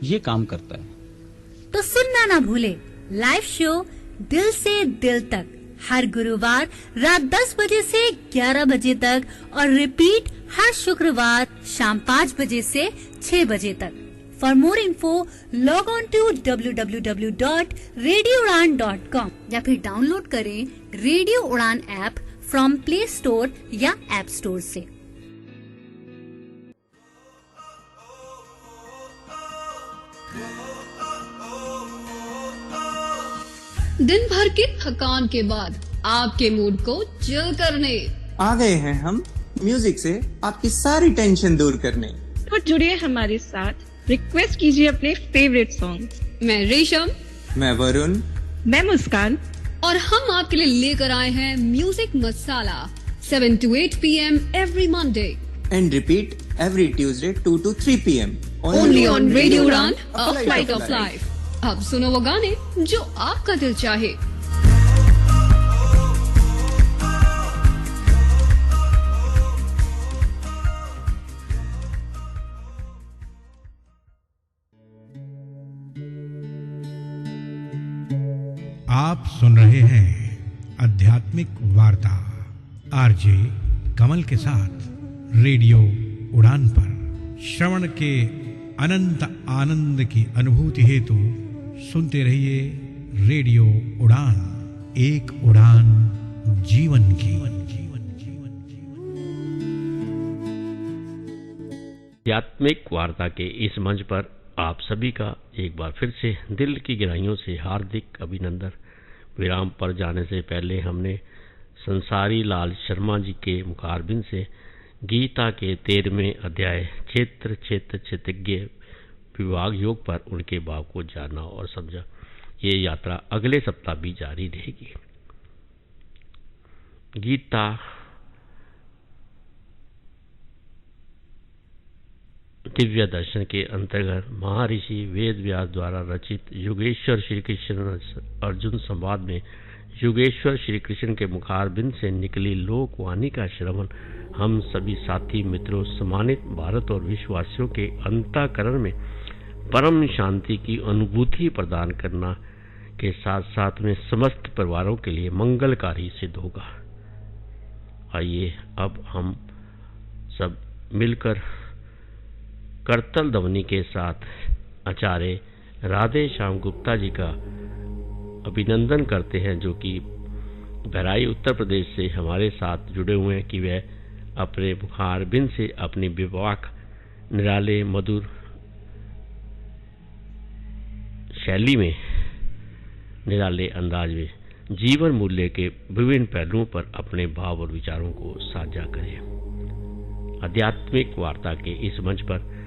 ये काम करता है। तो सुनना ना भूले लाइव शो दिल से दिल तक हर गुरुवार रात 10 बजे से 11 बजे तक और रिपीट हर शुक्रवार शाम 5 बजे से 6 बजे तक। For more info log on to www.radioudan.com या फिर डाउनलोड करें radio Udan app from play store या ऐप स्टोर से। दिन भर की थकान के बाद आपके मूड को चिल करने आ गए हैं हम म्यूजिक से आपकी सारी टेंशन दूर करने। तो जुड़िए हमारे साथ, रिक्वेस्ट कीजिए अपने फेवरेट सॉन्ग। मैं रेशम, मैं वरुण, मैं मुस्कान और हम आपके लिए लेकर आए हैं music masala 7 to 8 PM every Monday and repeat every Tuesday 2 to 3 PM only on Radio Udan, a flight of life। अब सुनो वो गाने जो आपका दिल चाहे। आप सुन रहे हैं आध्यात्मिक वार्ता आरजे कमल के साथ रेडियो उड़ान पर। श्रवण के अनंत आनंद की अनुभूति हेतु सुनते रहिए रेडियो उड़ान, एक उड़ान जीवन की। आध्यात्मिक वार्ता के इस मंच पर आप सभी का एक बार फिर से दिल की गहराइयों से हार्दिक अभिनंदन। विराम पर जाने से पहले हमने संसारी लाल शर्मा जी के मुखारबिंद से गीता के 13वें अध्याय क्षेत्र क्षेत्रज्ञ विभाग योग पर उनके भाव को जाना और समझा। ये यात्रा अगले सप्ताह भी जारी रहेगी। गीता दिव्य दर्शन के अंतर्गत महर्षि वेद व्यास द्वारा रचित युगेश्वर श्री कृष्ण अर्जुन संवाद में युगेश्वर श्री कृष्ण के मुखारबिंद से निकली लोकवाणी का श्रवण हम सभी साथी मित्रों, सम्मानित भारत और विश्ववासियों के अंतःकरण में परम शांति की अनुभूति प्रदान करना के साथ साथ में समस्त परिवारों के लिए मंगलकारी सिद्ध होगा। आइए अब हम सब मिलकर करतल ध्वनि के साथ आचार्य राधे श्याम गुप्ता जी का अभिनंदन करते हैं, जो कि बहराइच उत्तर प्रदेश से हमारे साथ जुड़े हुए हैं कि वह अपने मुखारबिंद से अपनी विवाक निराले मधुर शैली में, निराले अंदाज में जीवन मूल्य के विभिन्न पहलुओं पर अपने भाव और विचारों को साझा करें। आध्यात्मिक वार्ता के इस मंच पर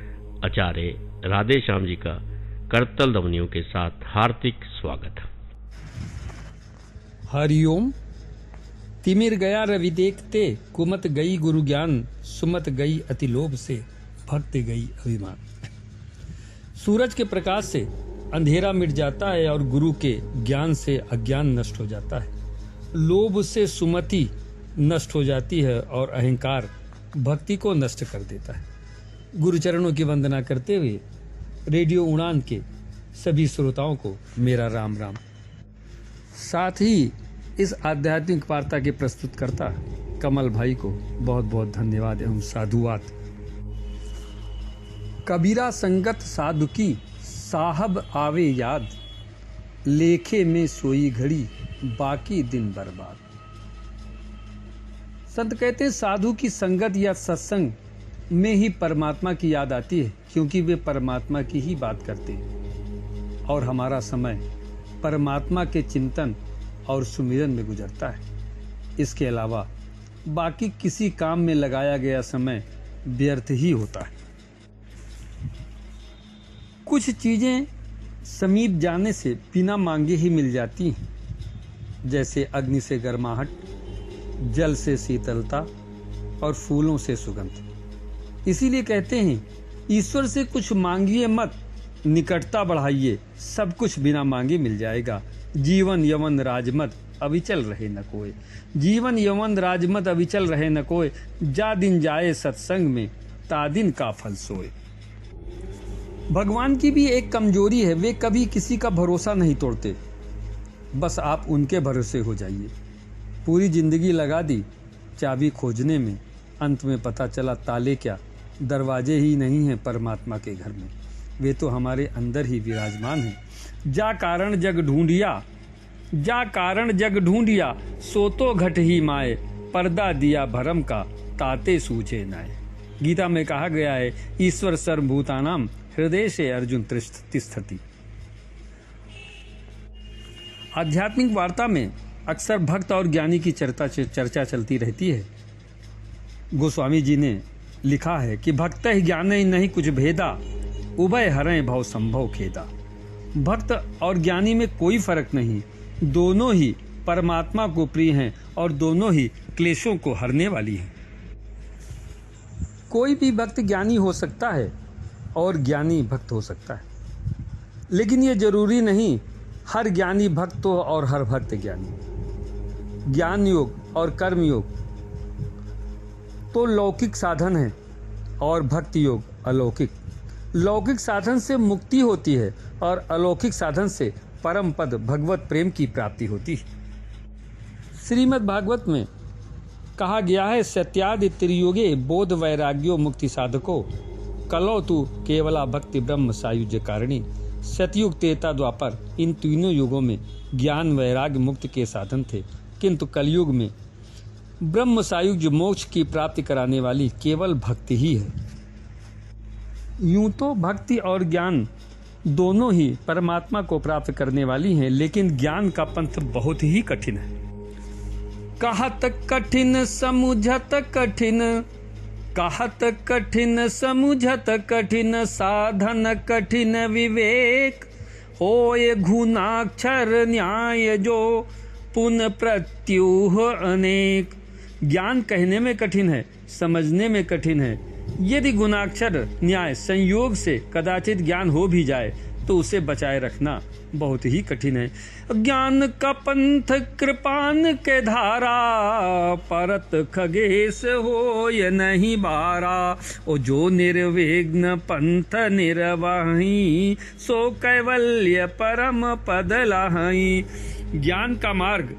आचार्य राधे श्याम जी का करतल ध्वनियों के साथ हार्दिक स्वागत। हरिओम। तिमिर गया रवि देखते, कुमत गई गुरु ज्ञान, सुमत गई अति लोभ से, भक्ति गई अभिमान। सूरज के प्रकाश से अंधेरा मिट जाता है और गुरु के ज्ञान से अज्ञान नष्ट हो जाता है। लोभ से सुमति नष्ट हो जाती है और अहंकार भक्ति को नष्ट कर देता है। गुरु चरणों की वंदना करते हुए रेडियो उड़ान के सभी श्रोताओं को मेरा राम राम। साथ ही इस आध्यात्मिक वार्ता के प्रस्तुतकर्ता कमल भाई को बहुत बहुत धन्यवाद एवं साधुवाद। कबीरा संगत साधु की साहब आवे याद, लेखे में सोई घड़ी बाकी दिन बर्बाद। संत कहते हैं साधु की संगत या सत्संग में ही परमात्मा की याद आती है, क्योंकि वे परमात्मा की ही बात करते हैं और हमारा समय परमात्मा के चिंतन और सुमिरन में गुजरता है। इसके अलावा बाकी किसी काम में लगाया गया समय व्यर्थ ही होता है। कुछ चीजें समीप जाने से बिना मांगे ही मिल जाती हैं, जैसे अग्नि से गर्माहट, जल से शीतलता और फूलों से सुगंध। इसीलिए कहते हैं ईश्वर से कुछ मांगिए मत, निकटता बढ़ाइए, सब कुछ बिना मांगे मिल जाएगा। जीवन यवन राजमत अविचल रहे न कोय, जीवन यवन राजमत अविचल रहे न कोय, जा दिन जाए सत्संग में ता दिन का फल सोए। भगवान की भी एक कमजोरी है, वे कभी किसी का भरोसा नहीं तोड़ते। बस आप उनके भरोसे हो जाइए। पूरी जिंदगी लगा दी चाबी खोजने में, अंत में पता चला ताले क्या, दरवाजे ही नहीं हैं परमात्मा के घर में। वे तो हमारे अंदर ही विराजमान हैं। जा कारण जग ढूंढिया, जा कारण जग ढूंढिया, सो तो घट ही माए, पर्दा दिया भरम का ताते सूझे नाए। गीता में कहा गया है ईश्वर सर्वभूतानाम हृदय से अर्जुन तिष्ठति। आध्यात्मिक वार्ता में अक्सर भक्त और ज्ञानी की चर्चा चलती रहती है। गोस्वामी जी ने लिखा है कि भक्त ही ज्ञान नहीं कुछ भेदा, उभय हरें भव संभव खेदा। भक्त और ज्ञानी में कोई फर्क नहीं, दोनों ही परमात्मा को प्रिय हैं और दोनों ही क्लेशों को हरने वाली हैं। कोई भी भक्त ज्ञानी हो सकता है और ज्ञानी भक्त हो सकता है, लेकिन ये जरूरी नहीं हर ज्ञानी भक्त हो और हर भक्त ज्ञानी। ज्ञान योग और कर्म योग तो लौकिक साधन है और भक्ति योग अलौकिक। लौकिक साधन से मुक्ति होती है और अलौकिक साधन से परम पद भगवत प्रेम की प्राप्ति होती है। श्रीमद् भागवत में कहा गया है सत्यादि त्रियोगे बोध वैराग्यो मुक्ति साधको, कलो तू केवला भक्ति ब्रह्म सायुज्य कारिणी। सतयुग त्रेता द्वापर इन तीनों युगों में ज्ञान वैराग्य मुक्ति के साधन थे, किंतु कलयुग में ब्रह्म सायुज्य मोक्ष की प्राप्ति कराने वाली केवल भक्ति ही है। यूं तो भक्ति और ज्ञान दोनों ही परमात्मा को प्राप्त करने वाली हैं, लेकिन ज्ञान का पंथ बहुत ही कठिन है। कहत कठिन समुझत कठिन, कहत कठिन समुझत कठिन, साधन कठिन विवेक, होय घुनाक्षर न्याय जो पुन प्रत्युह अनेक। ज्ञान कहने में कठिन है, समझने में कठिन है। यदि गुणाक्षर न्याय संयोग से कदाचित ज्ञान हो भी जाए तो उसे बचाए रखना बहुत ही कठिन है। ज्ञान का पंथ कृपान के धारा, परत खगेश हो ये नहीं बारा। ओ जो निर्विघ्न पंथ निर्वाही, सो कैवल्य परम पद लाही। ज्ञान का मार्ग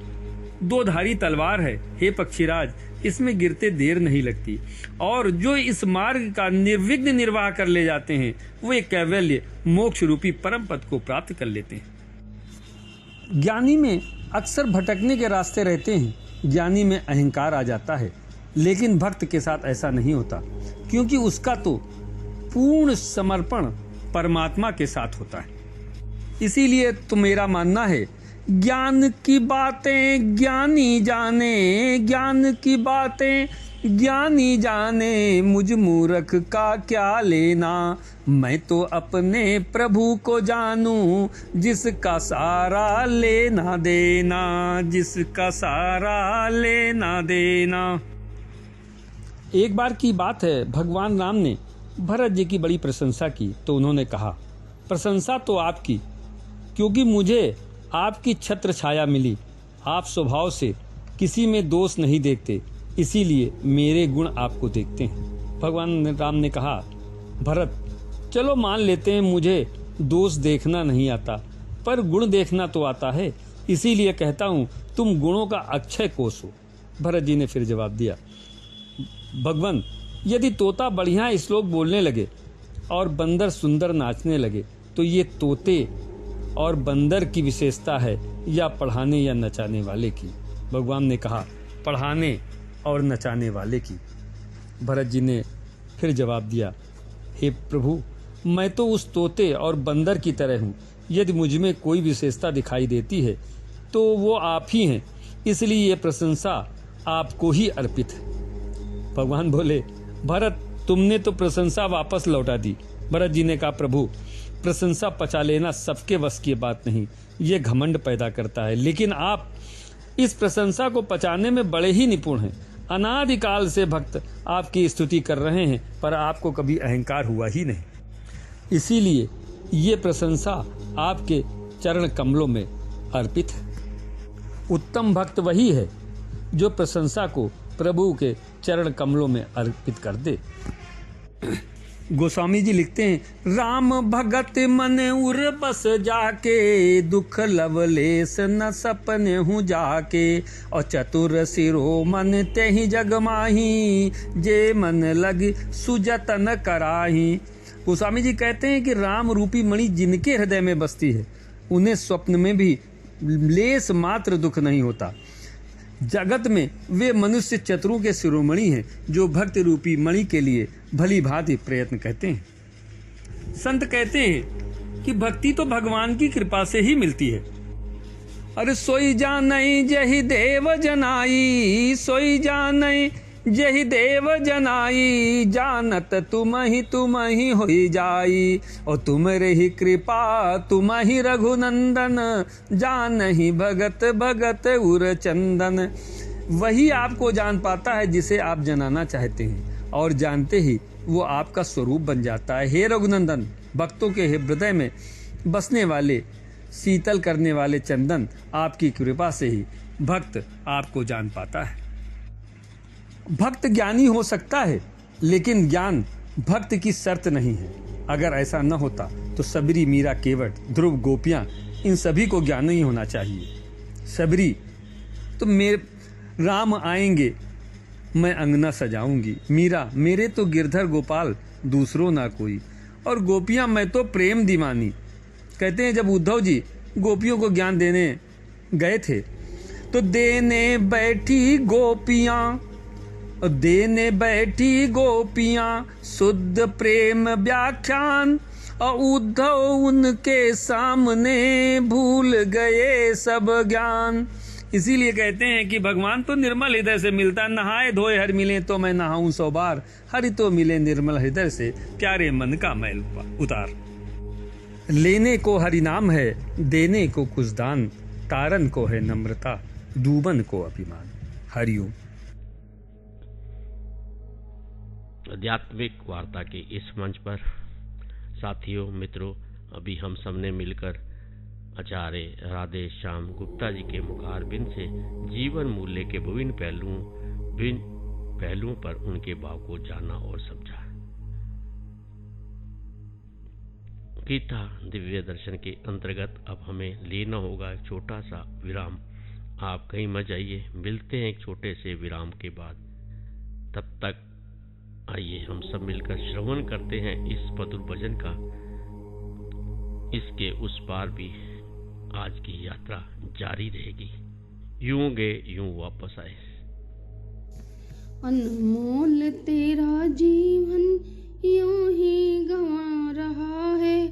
दो धारी तलवार है, हे पक्षीराज, इसमें गिरते देर नहीं लगती, और जो इस मार्ग का निर्विघ्न निर्वाह कर ले जाते हैं वो कैवल्य मोक्ष रूपी परम पद को प्राप्त कर लेते हैं। ज्ञानी में अक्सर भटकने के रास्ते रहते हैं, ज्ञानी में अहंकार आ जाता है, लेकिन भक्त के साथ ऐसा नहीं होता, क्योंकि उसका तो पूर्ण समर्पण परमात्मा के साथ होता है। इसीलिए तो मेरा मानना है ज्ञान की बातें ज्ञानी जाने, ज्ञान की बातें ज्ञानी जाने, मुझ मूर्ख का क्या लेना। मैं तो अपने प्रभु को जानूं, जिसका सारा लेना देना, जिसका सारा लेना देना। एक बार की बात है, भगवान राम ने भरत जी की बड़ी प्रशंसा की तो उन्होंने कहा, प्रशंसा तो आपकी, क्योंकि मुझे आपकी छत्र छाया मिली। आप स्वभाव से किसी में दोष नहीं देखते, इसीलिए मेरे गुण आपको देखते हैं। भगवान राम ने कहा, भरत चलो मान लेते हैं मुझे दोष देखना नहीं आता, पर गुण देखना तो आता है, इसीलिए कहता हूँ तुम गुणों का अक्षय कोष हो। भरत जी ने फिर जवाब दिया, भगवान यदि तोता बढ़िया श्लोक बोलने लगे और बंदर सुंदर नाचने लगे तो ये तोते और बंदर की विशेषता है या पढ़ाने या नचाने वाले की। भगवान ने कहा, पढ़ाने और नचाने वाले की। भरत जी ने फिर जवाब दिया, हे प्रभु, मैं तो उस तोते और बंदर की तरह हूँ। यदि मुझमें कोई विशेषता दिखाई देती है तो वो आप ही हैं, इसलिए ये प्रशंसा आपको ही अर्पित है। भगवान बोले, भरत, तुमने तो प्रशंसा वापस लौटा दी। भरत जी ने कहा, प्रभु, प्रशंसा पचा लेना सबके वश की बात नहीं, ये घमंड पैदा करता है। लेकिन आप इस प्रशंसा को पचाने में बड़े ही निपुण हैं। अनादिकाल से भक्त आपकी स्तुति कर रहे हैं, पर आपको कभी अहंकार हुआ ही नहीं, इसीलिए ये प्रशंसा आपके चरण कमलों में अर्पित है। उत्तम भक्त वही है जो प्रशंसा को प्रभु के चरण कमलों में अर्पित कर दे। गोस्वामी जी लिखते हैं, राम भगत मन उर बस जाके, दुख लवलेस न सपने हूँ जाके, और चतुर सिरो मन ते ही जग माही, जे मन लग सुजतन कराही। गोस्वामी जी कहते हैं कि राम रूपी मणि जिनके हृदय में बसती है, उन्हें स्वप्न में भी लेस मात्र दुख नहीं होता। जगत में वे मनुष्य चतुरों के शिरोमणि हैं, जो भक्ति रूपी मणि के लिए भली भांति प्रयत्न कहते हैं। संत कहते हैं कि भक्ति तो भगवान की कृपा से ही मिलती है। अरे सोई जानई जहि देव जनाई, सोई जानई जहि देव जनाई, जानत तुम ही होई जाई, और तुम रही कृपा तुम ही रघुनंदन, जान ही भगत भगत उर चंदन। वही आपको जान पाता है जिसे आप जनाना चाहते हैं, और जानते ही वो आपका स्वरूप बन जाता है। हे रघुनंदन, भक्तों के हृदय में बसने वाले, शीतल करने वाले चंदन, आपकी कृपा से ही भक्त आपको जान पाता है। भक्त ज्ञानी हो सकता है, लेकिन ज्ञान भक्त की शर्त नहीं है। अगर ऐसा न होता तो सबरी, मीरा, केवट, ध्रुव, गोपियां, इन सभी को ज्ञान ही होना चाहिए। सबरी तो मेरे राम आएंगे मैं अंगना सजाऊंगी, मीरा, मेरे तो गिरधर गोपाल दूसरों ना कोई, और गोपियां, मैं तो प्रेम दीवानी। कहते हैं जब उद्धव जी गोपियों को ज्ञान देने गए थे तो देने बैठी गोपियां शुद्ध प्रेम व्याख्यान, और उद्धव उनके सामने भूल गए सब ज्ञान। इसीलिए कहते हैं कि भगवान तो निर्मल हृदय से मिलता, नहाए धोए हर मिले तो मैं नहाऊं 100 बार, हरि तो मिले निर्मल हृदय से, प्यारे मन का मैल उतार। लेने को हरि नाम है, देने को कुछ दान, तारन को है नम्रता, डूबन को अभिमान। हरिओम। आध्यात्मिक वार्ता के इस मंच पर साथियों, मित्रों, अभी हम सबने मिलकर आचार्य राधे श्याम गुप्ता जी के मुखारबिंद से जीवन मूल्य के विभिन्न पहलुओं पर उनके भाव को जाना और समझा। गीता दिव्य दर्शन के अंतर्गत अब हमें लेना होगा एक छोटा सा विराम। आप कहीं मत जाइए, मिलते हैं एक छोटे से विराम के बाद। तब तक आइए हम सब मिलकर श्रवण करते हैं इस मधुर भजन का। इसके उस पार भी आज की यात्रा जारी रहेगी। यूं गए यूं वापस आए। अनमोल तेरा जीवन यूं ही गंवा रहा है,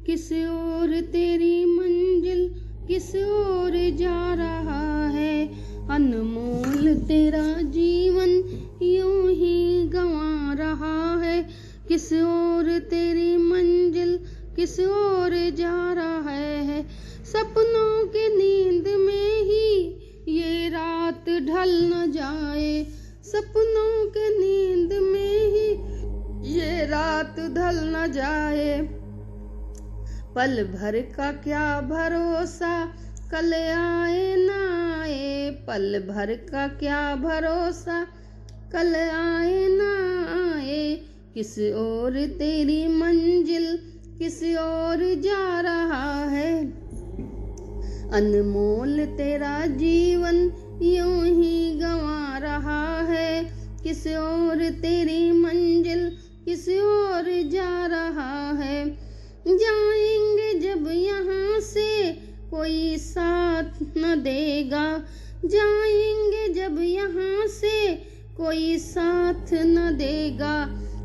किस ओर तेरी मंजिल किस ओर जा रहा है। अनमोल तेरा जीवन यूं ही गंवा रहा है, किस ओर तेरी मंजिल किस ओर जा रहा है। सपनों के नींद में ही ये रात ढल न जाए, सपनों के नींद में ही ये रात ढल न जाए। पल भर का क्या भरोसा कल आए ना आए, पल भर का क्या भरोसा कल आए ना आए। किस ओर तेरी मंजिल किस ओर जा रहा है। अनमोल तेरा जीवन यूं ही गंवा रहा है, किस ओर तेरी मंजिल किस ओर जा रहा है। जाएंगे जब यहाँ से कोई साथ न देगा, जाएंगे जब यहाँ से कोई साथ न देगा।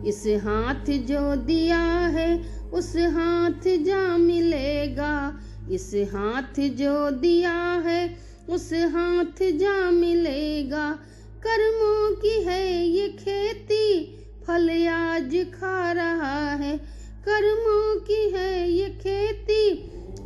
इस हाथ जो दिया है उस हाथ जा मिलेगा। इस हाथ जो दिया है उस हाथ जा मिलेगा। कर्मों की है ये खेती, फल आज खा रहा है। कर्मों की है ये खेती,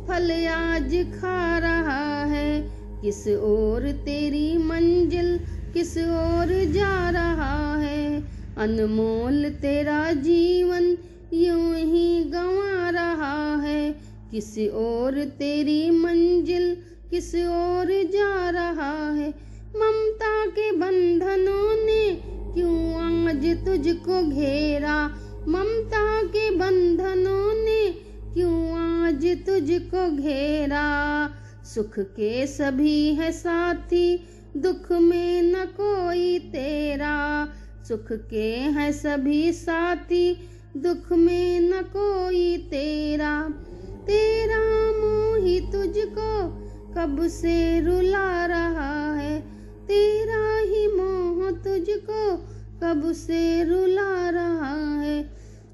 फल आज खा रहा है। किस ओर तेरी मंजिल, किस ओर जा रहा है। अनमोल तेरा जीवन यूं ही गंवा रहा है। किस ओर तेरी मंजिल, किस ओर जा रहा है। ममता के बंधनों ने क्यों आज तुझको घेरा। ममता के बंधनों ने क्यों आज तुझको घेरा। सुख के सभी है साथी, दुख में न कोई तेरा। सुख के है सभी साथी, दुख में न कोई तेरा। तेरा मोह ही तुझको कब से रुला रहा है। तेरा ही मोह तुझको कब से रुला रहा है।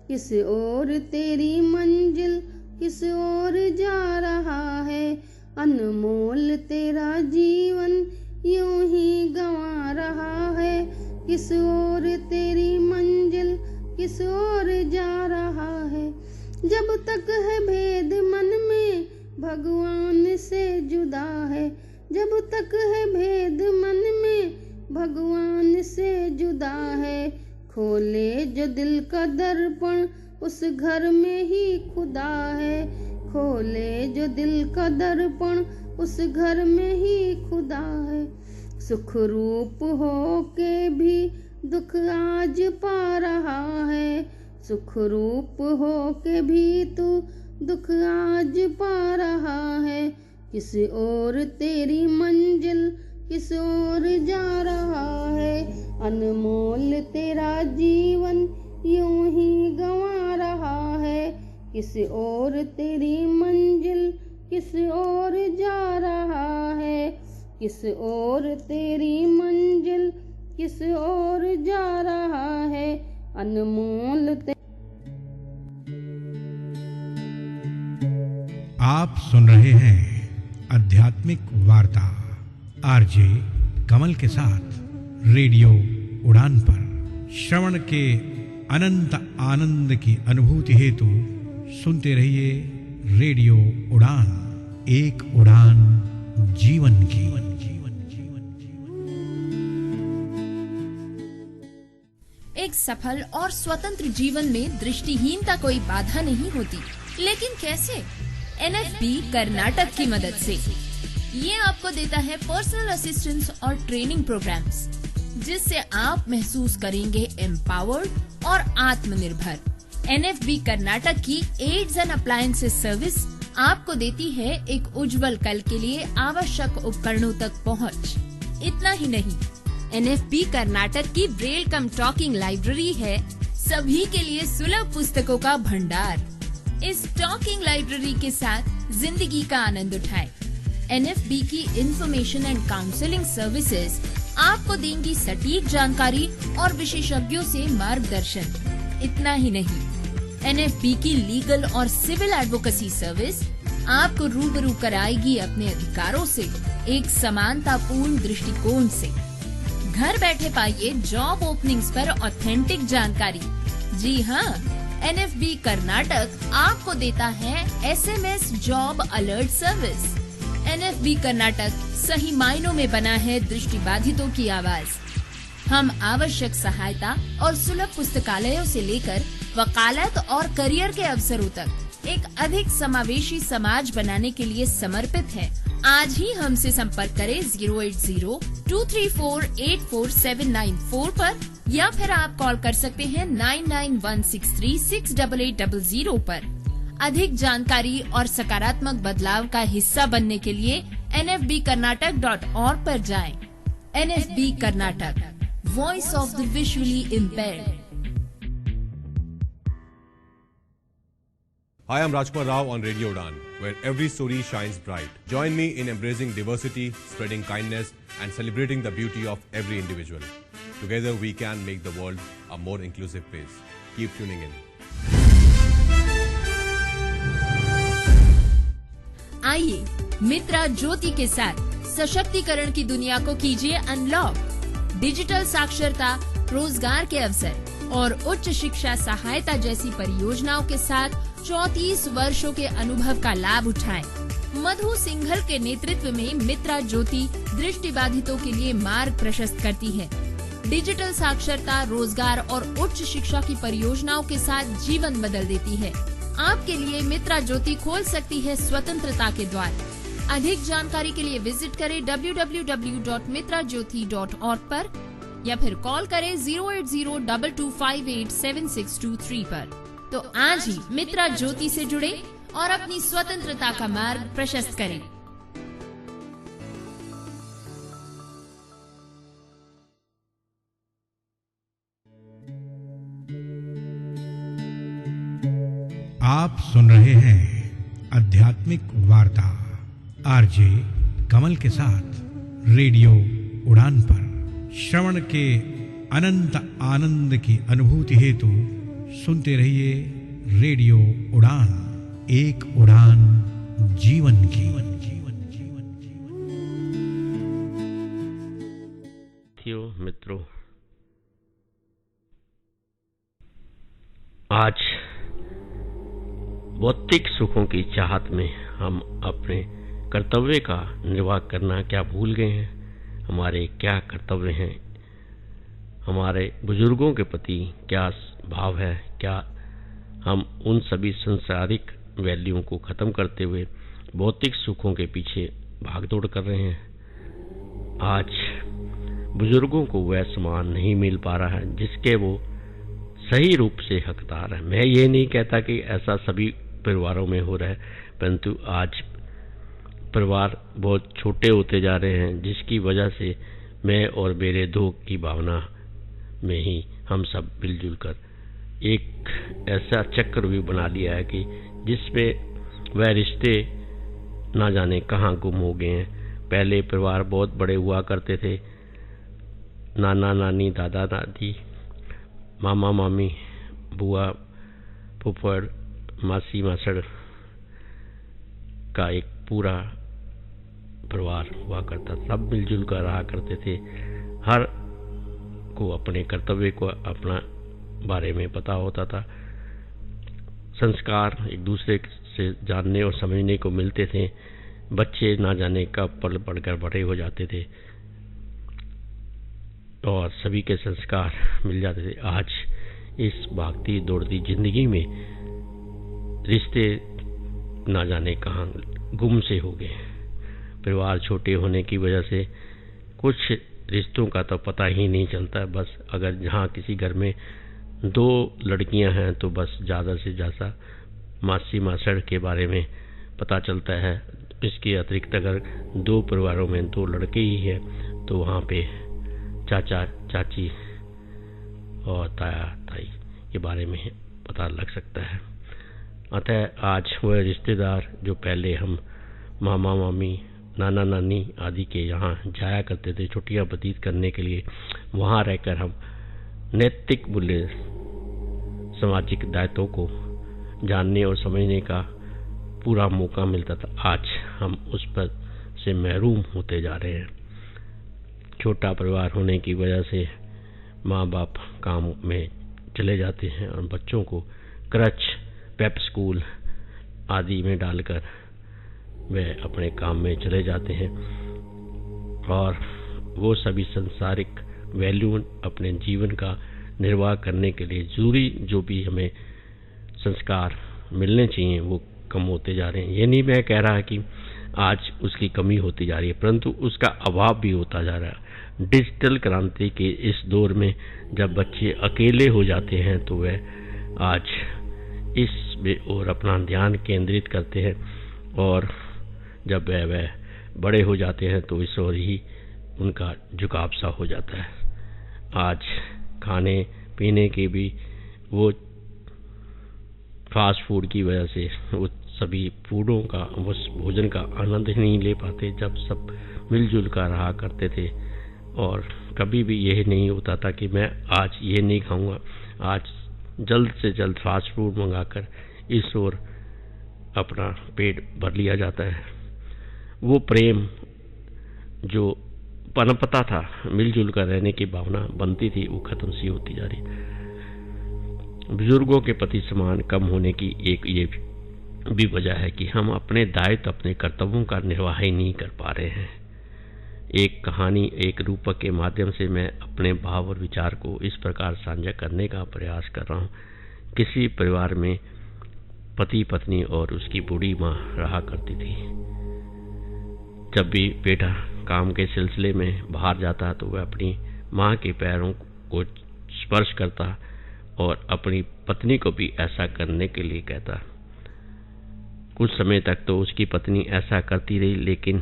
किस ओर तेरी मंजिल, किस ओर जा रहा है। अनमोल तेरा जीवन यूं ही गंवा रहा है। किस ओर तेरी मंजिल, किस ओर जा रहा है। जब तक है भेद मन में भगवान से जुदा है। जब तक है भेद मन में भगवान से जुदा है। खोले जो दिल का दर्पण उस घर में ही खुदा है। खोले जो दिल का दर्पण उस घर में ही खुदा है। सुख रूप हो के भी दुख आज पा रहा है। सुख रूप हो के भी तू दुख आज पा रहा है। किस ओर तेरी मंजिल, किस ओर जा रहा है। अनमोल तेरा जीवन यूं ही गंवा रहा है। किस ओर तेरी मंजिल, किस ओर जा रहा है। किस ओर तेरी मंजिल, किस ओर जा रहा है। अनमोल आप सुन रहे हैं आध्यात्मिक वार्ता आरजे कमल के साथ रेडियो उड़ान पर। श्रवण के अनंत आनंद की अनुभूति हेतु सुनते रहिए रेडियो उड़ान। एक उड़ान जीवन की। एक सफल और स्वतंत्र जीवन में दृष्टिहीनता कोई बाधा नहीं होती, लेकिन कैसे? एनएफबी कर्नाटक की मदद से। ये आपको देता है पर्सनल असिस्टेंस और ट्रेनिंग प्रोग्राम्स, जिससे आप महसूस करेंगे एम्पावर्ड और आत्मनिर्भर। एनएफबी कर्नाटक की एड्स एंड अप्लायंसेस सर्विस आपको देती है एक उज्जवल कल के लिए आवश्यक उपकरणों तक पहुंच। इतना ही नहीं, एनएफबी कर्नाटक की ब्रेल कम टॉकिंग लाइब्रेरी है सभी के लिए सुलभ पुस्तकों का भंडार। इस टॉकिंग लाइब्रेरी के साथ जिंदगी का आनंद उठाएं। एनएफबी की इंफॉर्मेशन एंड काउंसलिंग सर्विसेज आपको देंगी सटीक जानकारी और विशेषज्ञों से मार्गदर्शन। इतना ही नहीं, एनएफबी की लीगल और सिविल एडवोकेसी सर्विस आपको रूबरू कराएगी अपने अधिकारों से एक समानतापूर्ण दृष्टिकोण से। घर बैठे पाइए जॉब ओपनिंग्स पर ऑथेंटिक जानकारी। जी हाँ, एनएफबी कर्नाटक आपको देता है SMS job alert service. NFB Karnataka सही मायनों में बना है दृष्टिबाधितों की आवाज। हम आवश्यक सहायता और सुलभ पुस्तकालयों से लेकर वकालत और करियर के अवसरों तक एक अधिक समावेशी समाज बनाने के लिए समर्पित है। आज ही हमसे संपर्क करें 08023484794 पर, या फिर आप कॉल कर सकते हैं 9916368800 पर। अधिक जानकारी और सकारात्मक बदलाव का हिस्सा बनने के लिए nfbkarnatak.org पर जाएं। NFB Karnataka, voice of the visually impaired. Hi, I'm Rajkumar Rao on Radio Udan, where every story shines bright. Join me in embracing diversity, spreading kindness, and celebrating the beauty of every individual. Together we can make the world a more inclusive place. Keep tuning in. आइए मित्रा ज्योति के साथ सशक्तिकरण की दुनिया को कीजिए unlock. Digital साक्षरता, रोजगार के अवसर और उच्च शिक्षा सहायता जैसी परियोजनाओं के साथ 34 वर्षों के अनुभव का लाभ उठाएं। मधु सिंघल के नेतृत्व में मित्रा ज्योति दृष्टिबाधितों के लिए मार्ग प्रशस्त करती है। डिजिटल साक्षरता, रोजगार और उच्च शिक्षा की परियोजनाओं के साथ जीवन बदल देती है। आपके लिए मित्रा ज्योति खोल सकती है स्वतंत्रता के द्वार। अधिक जानकारी के लिए विजिट करें www.mitrajyoti.org पर या फिर कॉल करें 08022587623 पर। तो आज ही मित्रा ज्योति से जुड़े और अपनी स्वतंत्रता का मार्ग प्रशस्त करें। आप सुन रहे हैं आध्यात्मिक वार्ता आरजे कमल के साथ रेडियो उड़ान पर। श्रवण के अनंत आनंद की अनुभूति हेतु सुनते रहिए रेडियो उड़ान, एक उड़ान जीवन की। मित्रों, आज भौतिक सुखों की चाहत में हम अपने कर्तव्य का निर्वाह करना क्या भूल गए हैं? हमारे क्या कर्तव्य हैं? हमारे बुजुर्गों के प्रति क्या भाव है? क्या हम उन सभी सांसारिक वैल्यूओं को खत्म करते हुए भौतिक सुखों के पीछे भागदौड़ कर रहे हैं? आज बुजुर्गों को वह सम्मान नहीं मिल पा रहा है जिसके वो सही रूप से हकदार है। मैं ये नहीं कहता कि ऐसा सभी परिवारों में हो रहा है, परंतु आज परिवार बहुत छोटे होते जा रहे हैं, जिसकी वजह से मैं और मेरे दो की भावना में ही हम सब मिलजुल कर एक ऐसा चक्रव्यूह बना लिया है कि जिसमें वह रिश्ते ना जाने कहाँ गुम हो गए हैं। पहले परिवार बहुत बड़े हुआ करते थे, नाना नानी, दादा दादी, मामा मामी, बुआ फुफड़, मासी मासड़ का एक पूरा परिवार हुआ करता, सब मिलजुल कर रहा करते थे। हर को अपने कर्तव्य को अपना बारे में पता होता था। संस्कार एक दूसरे से जानने और समझने को मिलते थे। बच्चे ना जाने कब पल पढ़कर बड़े हो जाते थे और सभी के संस्कार मिल जाते थे। आज इस भागती दौड़ती जिंदगी में रिश्ते ना जाने कहाँ गुम से हो गए। परिवार छोटे होने की वजह से कुछ रिश्तों का तो पता ही नहीं चलता। बस अगर जहाँ किसी घर में 2 लड़कियां हैं तो बस ज़्यादा से ज़्यादा मासी मासड़ के बारे में पता चलता है। इसके अतिरिक्त अगर 2 परिवारों में 2 लड़के ही हैं तो वहाँ पे चाचा चाची और ताया ताई के बारे में पता लग सकता है। अतः आज वह रिश्तेदार जो पहले हम मामा मामी, नाना नानी आदि के यहाँ जाया करते थे छुट्टियाँ व्यतीत करने के लिए, वहाँ रहकर हम नैतिक मूल्य, सामाजिक दायित्वों को जानने और समझने का पूरा मौका मिलता था, आज हम उस पर से महरूम होते जा रहे हैं। छोटा परिवार होने की वजह से माँ बाप काम में चले जाते हैं और बच्चों को क्रच, पेप स्कूल आदि में डालकर वे अपने काम में चले जाते हैं और वो सभी संसारिक वैल्यू अपने जीवन का निर्वाह करने के लिए जरूरी जो भी हमें संस्कार मिलने चाहिए वो कम होते जा रहे हैं। ये नहीं मैं कह रहा कि आज उसकी कमी होती जा रही है, परंतु उसका अभाव भी होता जा रहा है। डिजिटल क्रांति के इस दौर में जब बच्चे अकेले हो जाते हैं तो वे आज इस और अपना ध्यान केंद्रित करते हैं और जब वह बड़े हो जाते हैं तो इस ओर ही उनका झुकाव सा हो जाता है। आज खाने पीने के भी वो फास्ट फूड की वजह से वो सभी फूडों का, उस भोजन का आनंद ही नहीं ले पाते जब सब मिलजुल कर रहा करते थे और कभी भी यह नहीं होता था कि मैं आज ये नहीं खाऊंगा, आज जल्द से जल्द फास्ट फूड मंगाकर इस ओर अपना पेट भर लिया जाता है। वो प्रेम जो पनपता था, मिलजुल कर रहने की भावना बनती थी, वो खत्म सी होती जा रही। बुजुर्गों के प्रति सम्मान कम होने की एक ये भी वजह है कि हम अपने दायित्व, अपने कर्तव्यों का निर्वाह ही नहीं कर पा रहे हैं। एक कहानी, एक रूपक के माध्यम से मैं अपने भाव और विचार को इस प्रकार साझा करने का प्रयास कर रहा हूँ। किसी परिवार में पति पत्नी और उसकी बूढ़ी माँ रहा करती थी। जब भी बेटा काम के सिलसिले में बाहर जाता तो वह अपनी माँ के पैरों को स्पर्श करता और अपनी पत्नी को भी ऐसा करने के लिए कहता। कुछ समय तक तो उसकी पत्नी ऐसा करती रही, लेकिन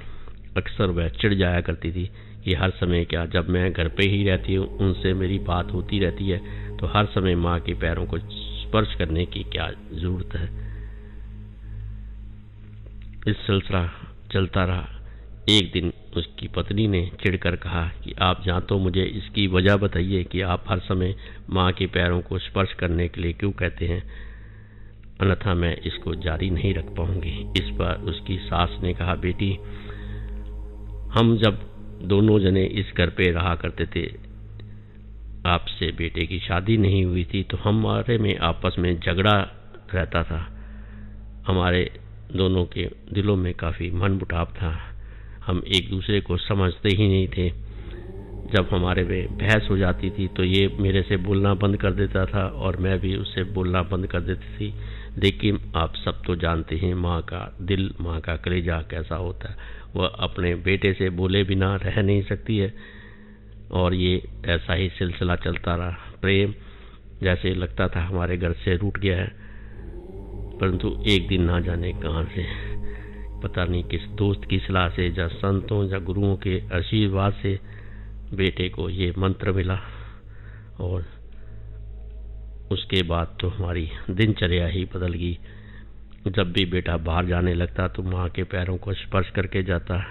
अक्सर वह चिढ़ जाया करती थी कि हर समय क्या, जब मैं घर पे ही रहती हूँ, उनसे मेरी बात होती रहती है, तो हर समय माँ के पैरों को स्पर्श करने की क्या जरूरत है। इस सिलसिला चलता रहा। एक दिन उसकी पत्नी ने चिढ़कर कहा कि आप जान तो मुझे इसकी वजह बताइए कि आप हर समय माँ के पैरों को स्पर्श करने के लिए क्यों कहते हैं, अन्यथा मैं इसको जारी नहीं रख पाऊंगी। इस पर उसकी सास ने कहा, बेटी, हम जब दोनों जने इस घर पे रहा करते थे, आपसे बेटे की शादी नहीं हुई थी, तो हमारे में आपस में झगड़ा रहता था। हमारे दोनों के दिलों में काफ़ी मनमुटाव था। हम एक दूसरे को समझते ही नहीं थे। जब हमारे में बहस हो जाती थी तो ये मेरे से बोलना बंद कर देता था और मैं भी उससे बोलना बंद कर देती थी। लेकिन आप सब तो जानते हैं माँ का दिल, माँ का कलेजा कैसा होता है। वह अपने बेटे से बोले बिना रह नहीं सकती है। और ये ऐसा ही सिलसिला चलता रहा। प्रेम जैसे लगता था हमारे घर से रूठ गया है, परंतु एक दिन ना जाने कहाँ से, पता नहीं किस दोस्त की सलाह से या संतों या गुरुओं के आशीर्वाद से बेटे को ये मंत्र मिला और उसके बाद तो हमारी दिनचर्या ही बदल गई। जब भी बेटा बाहर जाने लगता तो माँ के पैरों को स्पर्श करके जाता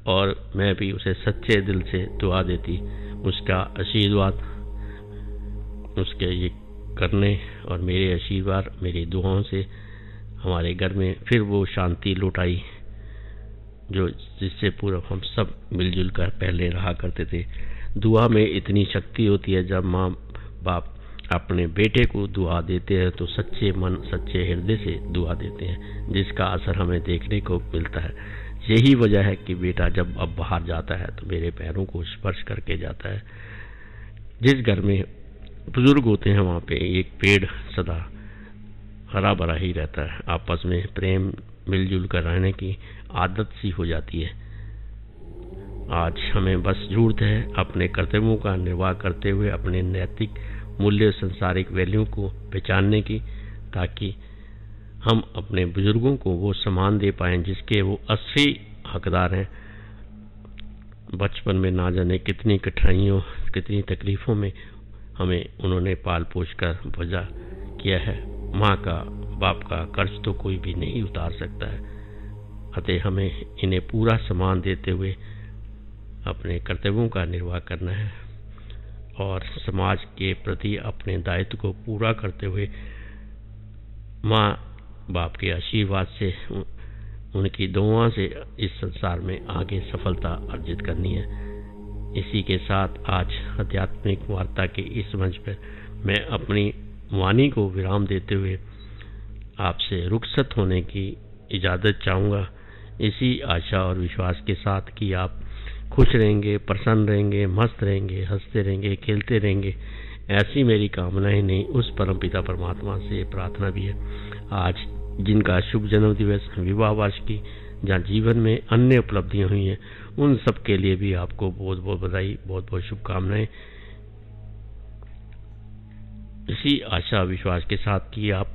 और मैं भी उसे सच्चे दिल से दुआ देती। उसका आशीर्वाद, उसके ये करने और मेरे आशीर्वाद, मेरी दुआओं से हमारे घर में फिर वो शांति लौट आई जो जिससे पूरा हम सब मिलजुल कर पहले रहा करते थे। दुआ में इतनी शक्ति होती है, जब माँ बाप अपने बेटे को दुआ देते हैं तो सच्चे मन, सच्चे हृदय से दुआ देते हैं, जिसका असर हमें देखने को मिलता है। यही वजह है कि बेटा जब अब बाहर जाता है तो मेरे पैरों को स्पर्श करके जाता है। जिस घर में बुजुर्ग होते हैं वहाँ पे एक पेड़ सदा हरा भरा ही रहता है। आपस में प्रेम मिलजुल कर रहने की आदत सी हो जाती है। आज हमें बस जरूरत है अपने कर्तव्यों का निर्वाह करते हुए अपने नैतिक मूल्य, सांसारिक वैल्यू को पहचानने की, ताकि हम अपने बुजुर्गों को वो सम्मान दे पाएं जिसके वो असली हकदार हैं। बचपन में ना जाने कितनी कठिनाइयों, कितनी तकलीफ़ों में हमें उन्होंने पाल पोष कर बजा किया है। माँ का, बाप का कर्ज तो कोई भी नहीं उतार सकता है। अतः हमें इन्हें पूरा सम्मान देते हुए अपने कर्तव्यों का निर्वाह करना है और समाज के प्रति अपने दायित्व को पूरा करते हुए माँ बाप के आशीर्वाद से, उनकी दुआ से इस संसार में आगे सफलता अर्जित करनी है। इसी के साथ आज आध्यात्मिक वार्ता के इस मंच पर मैं अपनी वाणी को विराम देते हुए आपसे रुखसत होने की इजाज़त चाहूँगा, इसी आशा और विश्वास के साथ कि आप खुश रहेंगे, प्रसन्न रहेंगे, मस्त रहेंगे, हंसते रहेंगे, खेलते रहेंगे। ऐसी मेरी कामनाएं नहीं, उस परमपिता परमात्मा से प्रार्थना भी है। आज जिनका शुभ जन्म दिवस, विवाह वर्ष की या जीवन में अन्य उपलब्धियां हुई हैं, उन सब के लिए भी आपको बहुत बहुत बधाई, बहुत बहुत शुभकामनाएं। इसी आशा विश्वास के साथ कि आप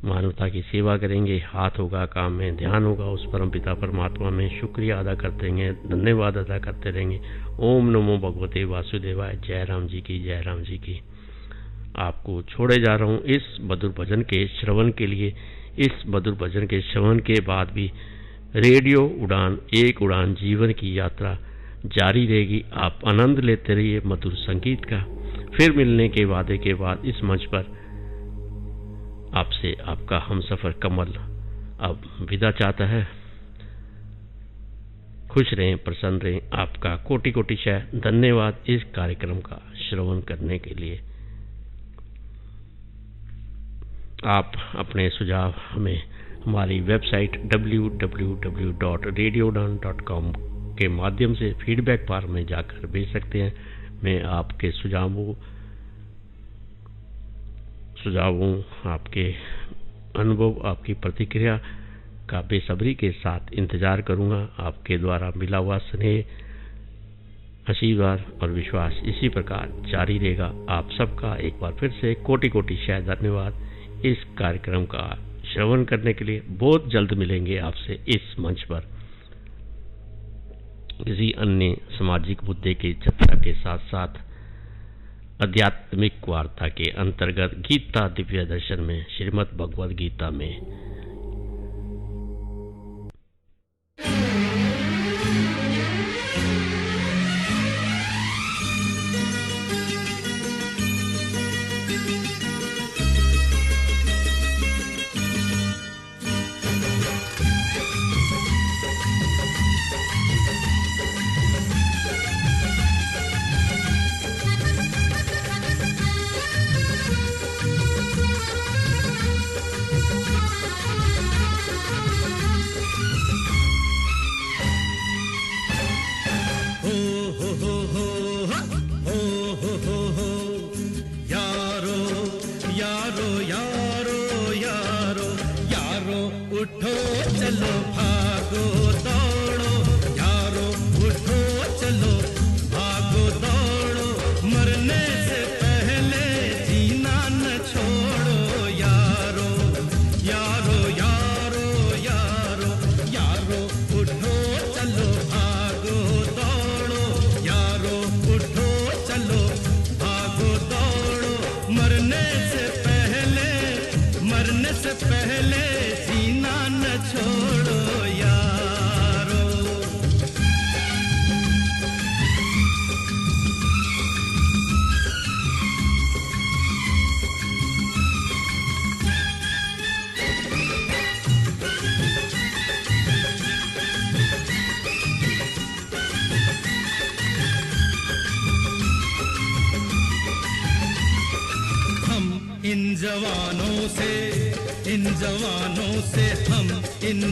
मानवता की सेवा करेंगे, हाथ होगा काम में, ध्यान होगा उस परमपिता परमात्मा में, शुक्रिया अदा करते रहेंगे, धन्यवाद अदा करते रहेंगे। ओम नमो भगवते वासुदेवाय। जय राम जी की, जय राम जी की। आपको छोड़े जा रहा हूँ इस मधुर भजन के श्रवण के लिए। इस मधुर भजन के श्रवण के बाद भी रेडियो उड़ान, एक उड़ान जीवन की यात्रा जारी रहेगी। आप आनंद लेते रहिए मधुर संगीत का। फिर मिलने के वादे के बाद इस मंच पर आपसे आपका हमसफर कमल अब विदा चाहता है। खुश रहें, प्रसन्न रहें। आपका कोटि कोटि धन्यवाद इस कार्यक्रम का श्रवण करने के लिए। आप अपने सुझाव हमें हमारी वेबसाइट www.radioudan.com के माध्यम से फीडबैक बार में जाकर भेज सकते हैं। मैं आपके सुझावों, आपके अनुभव, आपकी प्रतिक्रिया का बेसब्री के साथ इंतजार करूंगा। आपके द्वारा मिला हुआ स्नेह, आशीर्वाद और विश्वास इसी प्रकार जारी रहेगा। आप सबका एक बार फिर से कोटि कोटि धन्यवाद इस कार्यक्रम का श्रवण करने के लिए। बहुत जल्द मिलेंगे आपसे इस मंच पर किसी अन्य सामाजिक मुद्दे की चर्चा के साथ साथ आध्यात्मिक वार्ता के अंतर्गत गीता दिव्य दर्शन में श्रीमद् भगवद गीता में।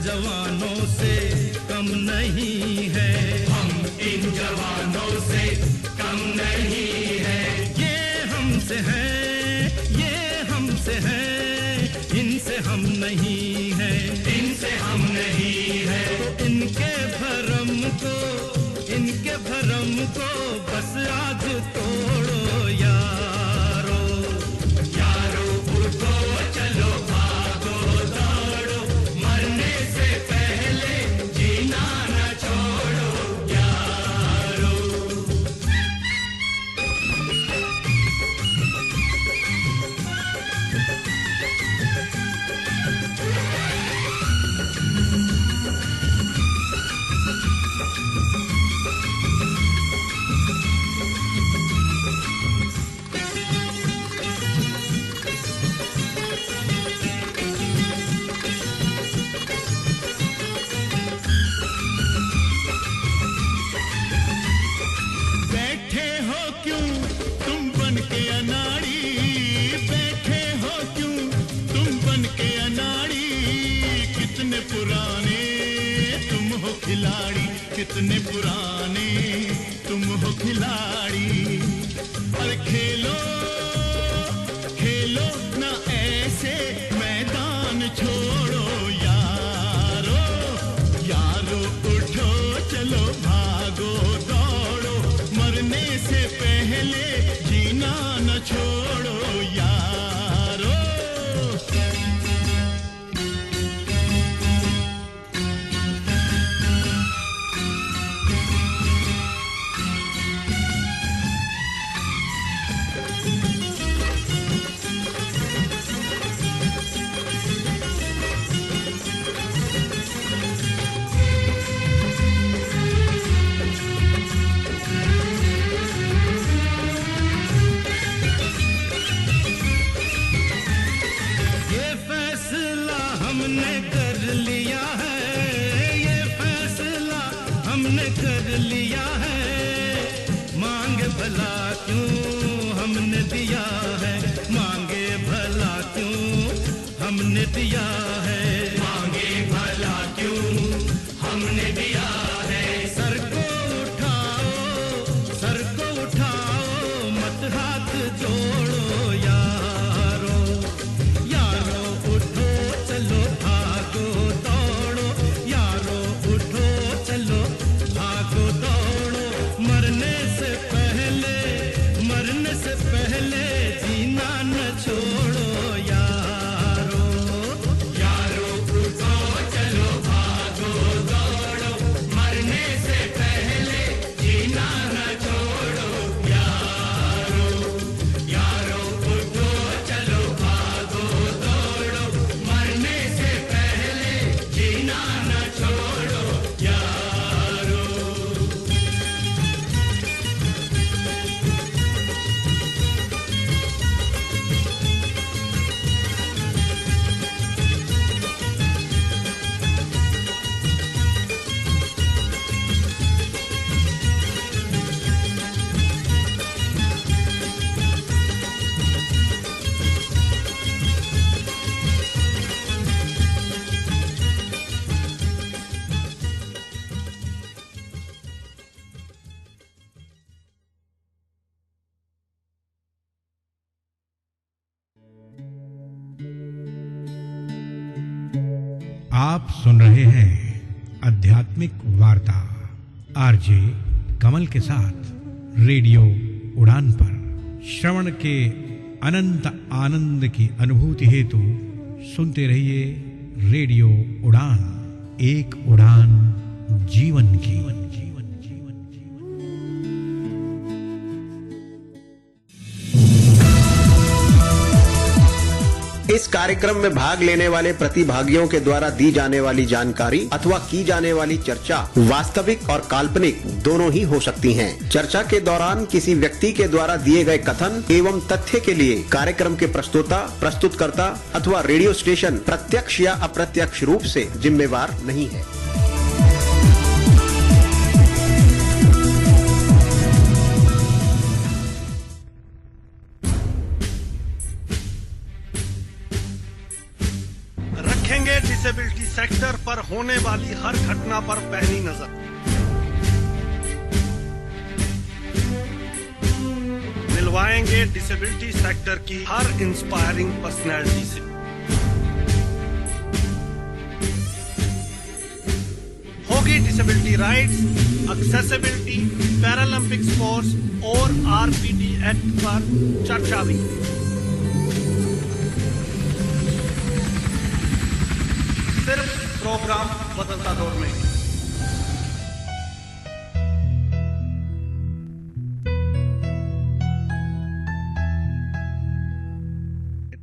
जवानों से कम नहीं है, हम इन जवानों से कम नहीं है। ये हमसे है, ये हमसे है, इनसे हम नहीं है, इनसे हम नहीं है। तो इनके भरम को बस आज तोड़ो यारो, यारो उठो चलो भागो दौड़ो, मरने से पहले जीना न छोड़ो यारो। कितने पुराने तुम हो खिलाड़ी, और खेलो खेलो ना ऐसे मैदान छोड़ो यारो, यारो उठो चलो भागो दौड़ो, मरने से पहले जीना न छोड़ो यारो। क्यों हमने दिया है, मांगे भला क्यों हमने दिया है, मांगे भला क्यों हमने दिया है। सर को उठाओ मत हाथ जोड़ो यारो, यारो उठो चलो भागो दौड़ो, यारो उठो चलो भागो दौड़ो। मरने से पहले जीना न छोड़ो यारो, यारो उठो चलो भागो दौड़ो। मरने से पहले जीना न छोड़ो यारो, यारो उठो चलो भागो दौड़ो। मरने से पहले जीना न छोड़ो यारो। आप सुन रहे हैं आध्यात्मिक वार्ता आरजे कमल के साथ रेडियो उड़ान पर। श्रवण के अनंत आनंद की अनुभूति हेतु सुनते रहिए रेडियो उड़ान, एक उड़ान जीवन की। इस कार्यक्रम में भाग लेने वाले प्रतिभागियों के द्वारा दी जाने वाली जानकारी अथवा की जाने वाली चर्चा वास्तविक और काल्पनिक दोनों ही हो सकती हैं। चर्चा के दौरान किसी व्यक्ति के द्वारा दिए गए कथन एवं तथ्य के लिए कार्यक्रम के प्रस्तोता, प्रस्तुतकर्ता अथवा रेडियो स्टेशन प्रत्यक्ष या अप्रत्यक्ष रूप से जिम्मेवार नहीं है। डिसेबिलिटी सेक्टर पर होने वाली हर घटना पर पहली नजर। मिलवाएंगे डिसेबिलिटी सेक्टर की हर इंस्पायरिंग पर्सनैलिटी से। होगी disability rights, accessibility, Paralympic sports और आरपीडी एक्ट पर चर्चा भी। सिर्फ प्रोग्राम बदलता दौर में।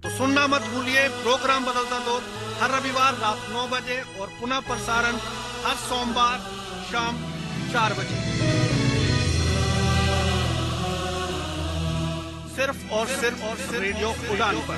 तो सुनना मत भूलिए प्रोग्राम बदलता दौर हर रविवार रात 9 बजे और पुनः प्रसारण हर सोमवार शाम 4 बजे। सिर्फ और सिर्फ रेडियो उड़ान पर।